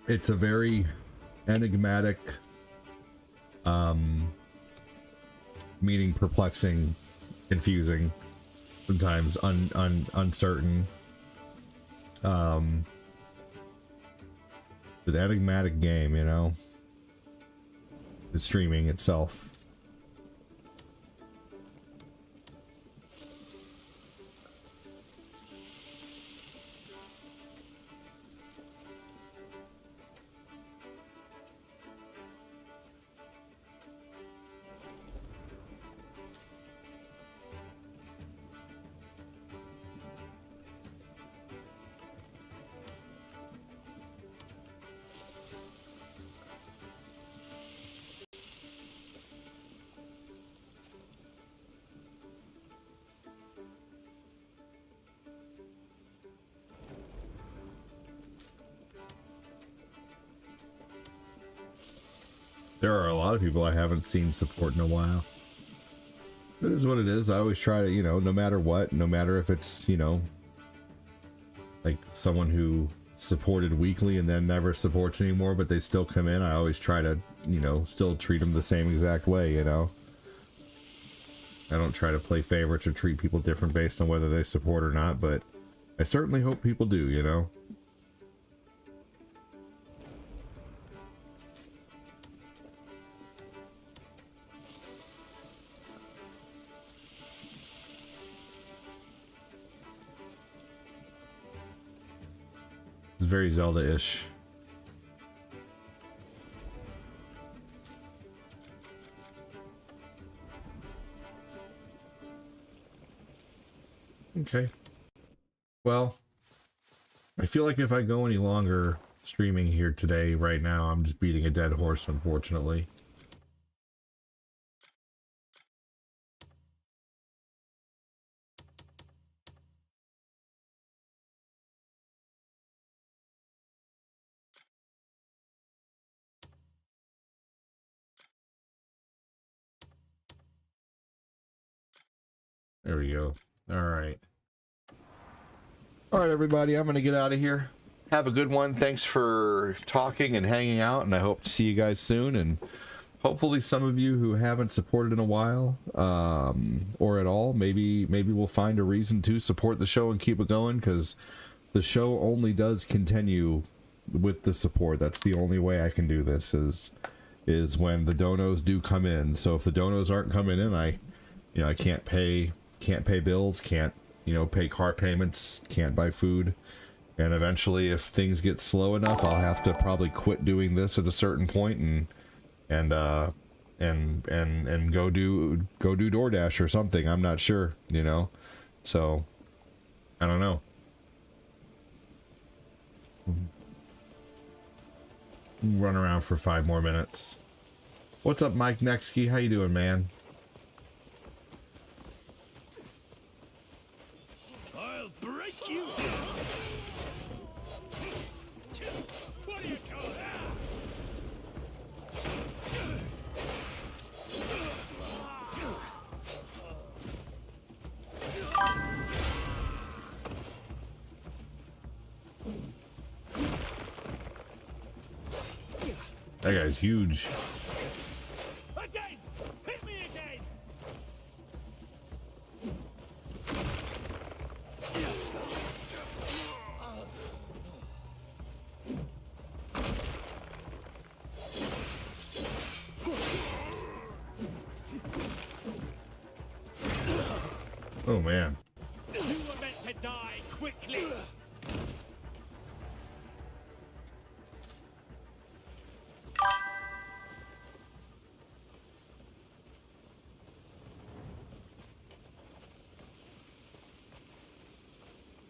It's a very enigmatic, meaning perplexing, confusing, sometimes uncertain, an enigmatic game, you know, the streaming itself. There are a lot of people I haven't seen support in a while. It is what it is. I always try to, you know, no matter what, no matter if it's, you know, like someone who supported weekly and then never supports anymore, but they still come in, I always try to, you know, still treat them the same exact way, you know. I don't try to play favorites or treat people different based on whether they support or not, but I certainly hope people do, you know. It's very Zelda-ish. Okay. Well, I feel like if I go any longer streaming here today, right now, I'm just beating a dead horse, unfortunately. There we go. All right. All right, everybody, I'm going to get out of here. Have a good one. Thanks for talking and hanging out, and I hope to see you guys soon. And hopefully some of you who haven't supported in a while, or at all, maybe we'll find a reason to support the show and keep it going, because the show only does continue with the support. That's the only way I can do this, is when the donos do come in. So if the donos aren't coming in, I can't pay bills, can't, pay car payments, can't buy food. And eventually, if things get slow enough, I'll have to probably quit doing this at a certain point and go do DoorDash or something. I'm not sure, So I don't know. Run around for 5 more minutes. What's up, Mike Nexky? How you doing, man? I'll break you. What do you call that? That guy's huge. Again! Hit me again! Oh man. You were meant to die quickly.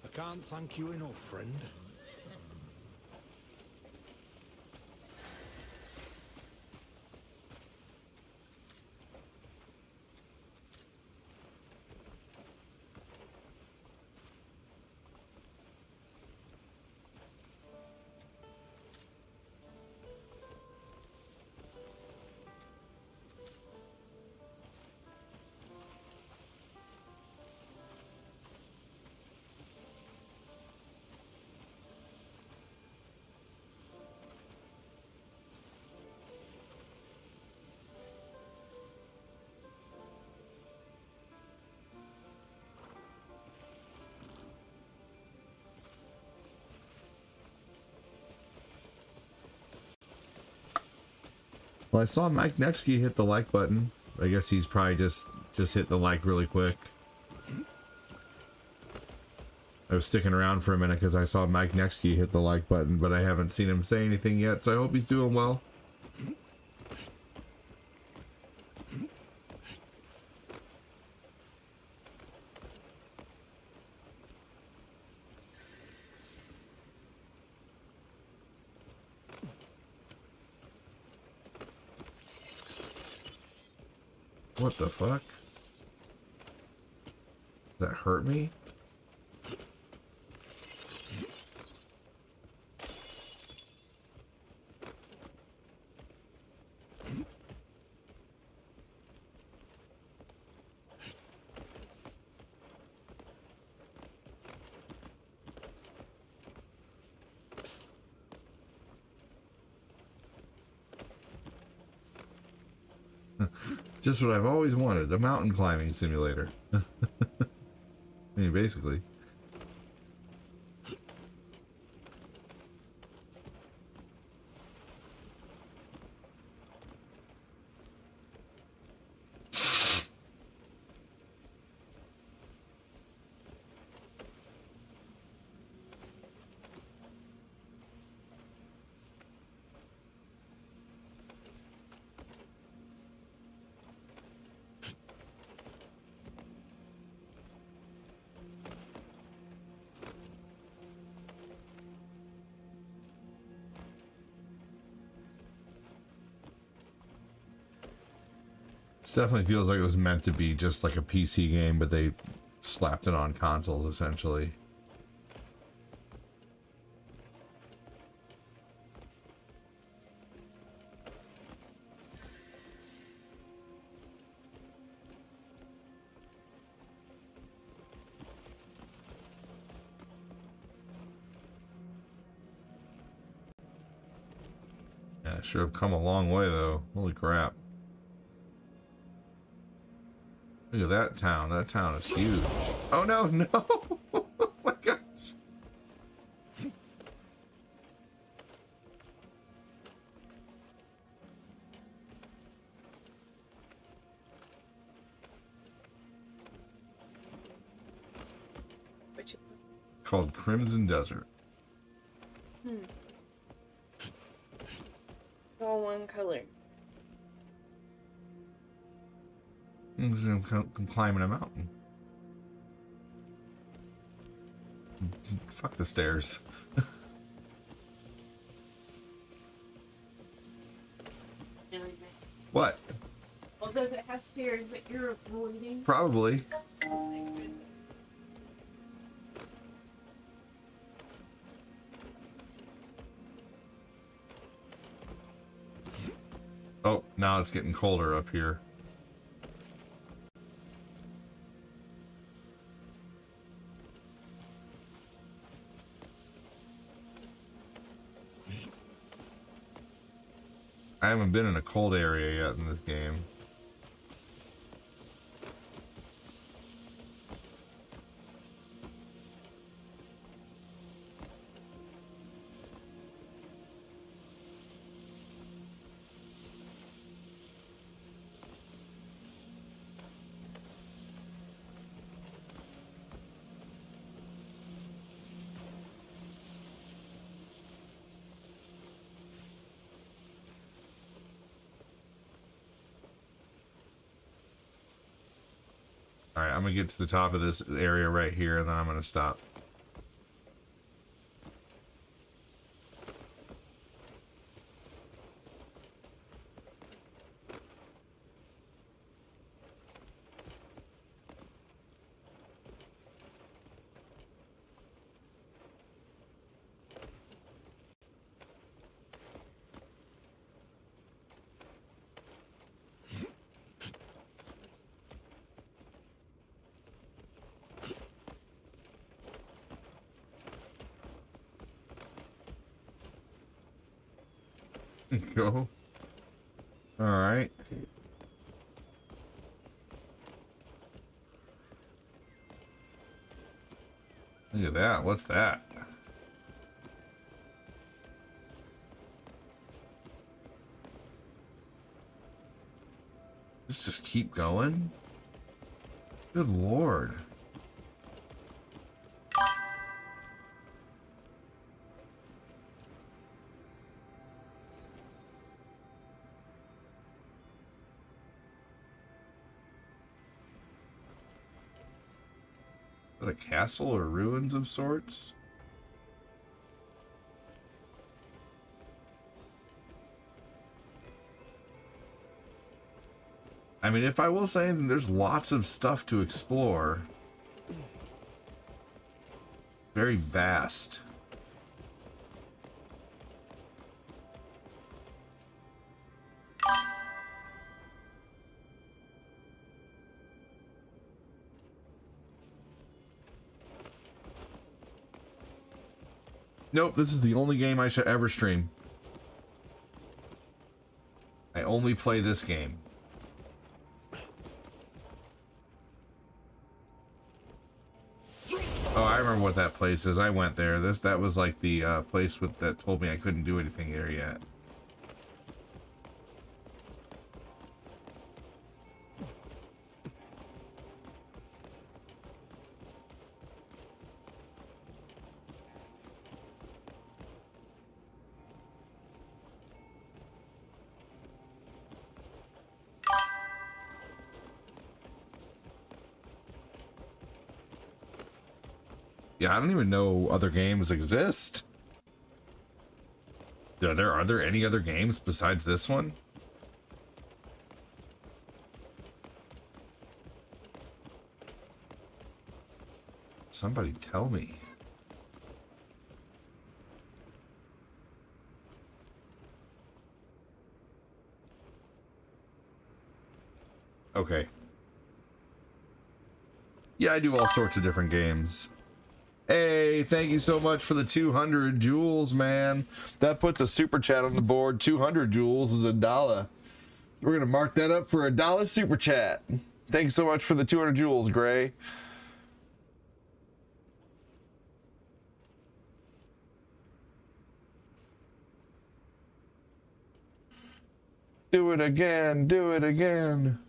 I can't thank you enough, friend. Well, I saw Mike Nexky hit the like button. I guess he's probably just hit the like really quick. I was sticking around for a minute because I saw Mike Nexky hit the like button, but I haven't seen him say anything yet, so I hope he's doing well. What the fuck? That hurt me? Just what I've always wanted, a mountain climbing simulator. I mean, basically. Definitely feels like it was meant to be just like a PC game, but they've slapped it on consoles essentially. Yeah, sure have come a long way though. Holy crap. Look at that town. That town is huge. Oh no, no! Oh my gosh. Called Crimson Desert. All one color. I'm climbing a mountain. Fuck the stairs. What? Well, does it have stairs that you're avoiding? Probably. Oh my goodness. Oh, now it's getting colder up here. I haven't been in a cold area yet in this game. All right, I'm gonna get to the top of this area right here, and then I'm gonna stop. Go. All right. Look at that. What's that? Let's just keep going. Good Lord. A castle or ruins of sorts? I mean, if I will say anything, there's lots of stuff to explore. Very vast. Nope, this is the only game I should ever stream. I only play this game. Oh, I remember what that place is. I went there. That was like the place that told me I couldn't do anything there yet. Yeah, I don't even know other games exist. Are there any other games besides this one? Somebody tell me. Okay. Yeah, I do all sorts of different games. Hey, thank you so much for the 200 jewels, man. That puts a super chat on the board. 200 jewels is $1. We're going to mark that up for $1 super chat. Thanks so much for the 200 jewels, Gray. Do it again. Do it again.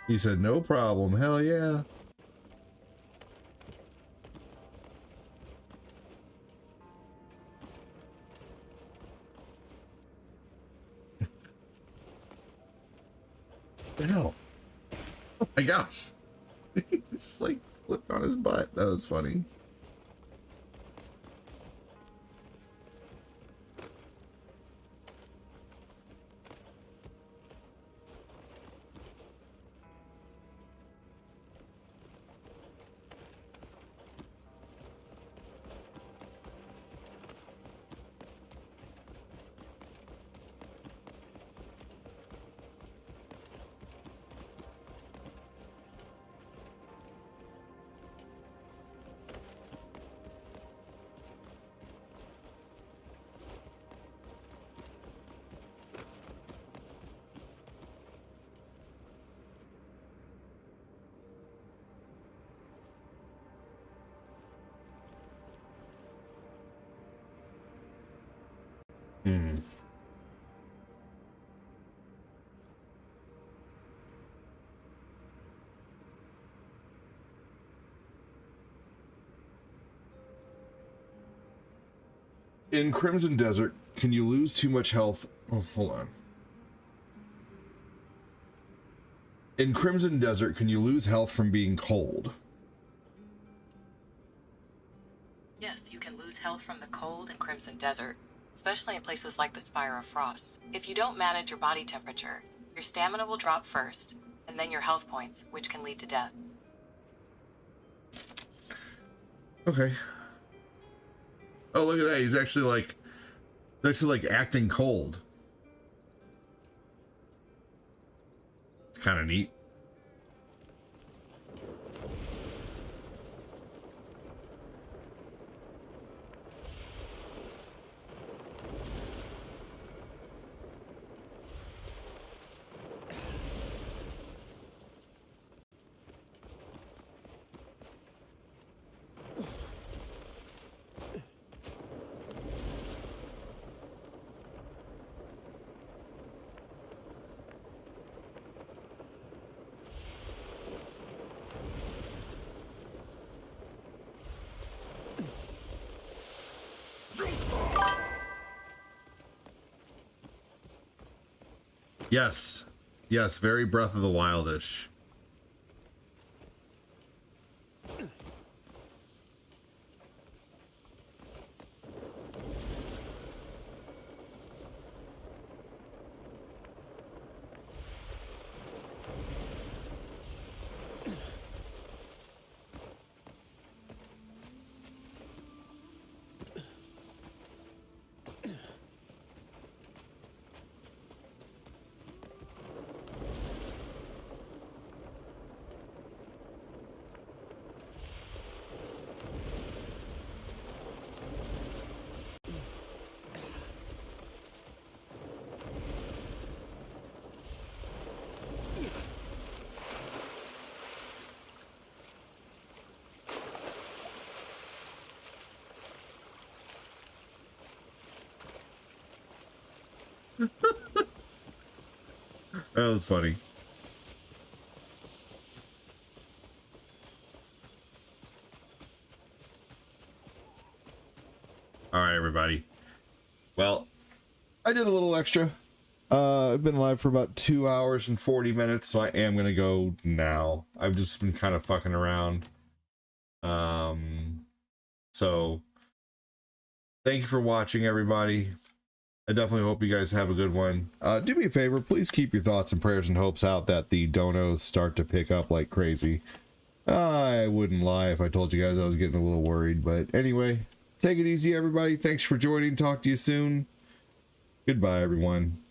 He said, no problem. Hell yeah. What the hell? Oh my gosh. He just like slipped on his butt. That was funny. Hmm. In Crimson Desert, can you lose too much health? Oh, hold on. In Crimson Desert, can you lose health from being cold? Yes, you can lose health from the cold in Crimson Desert, especially in places like the Spire of Frost. If you don't manage your body temperature, your stamina will drop first, and then your health points, which can lead to death. Okay. Oh, look at that. He's actually like acting cold. It's kind of neat. Yes. Yes, very Breath of the Wildish. That was funny. All right, everybody. Well, I did a little extra. I've been live for about 2 hours and 40 minutes, so I am going to go now. I've just been kind of fucking around. So thank you for watching, everybody. I definitely hope you guys have a good one. Do me a favor, please keep your thoughts and prayers and hopes out that the donos start to pick up like crazy. I wouldn't lie if I told you guys I was getting a little worried, but anyway, take it easy, everybody. Thanks for joining. Talk to you soon. Goodbye, everyone.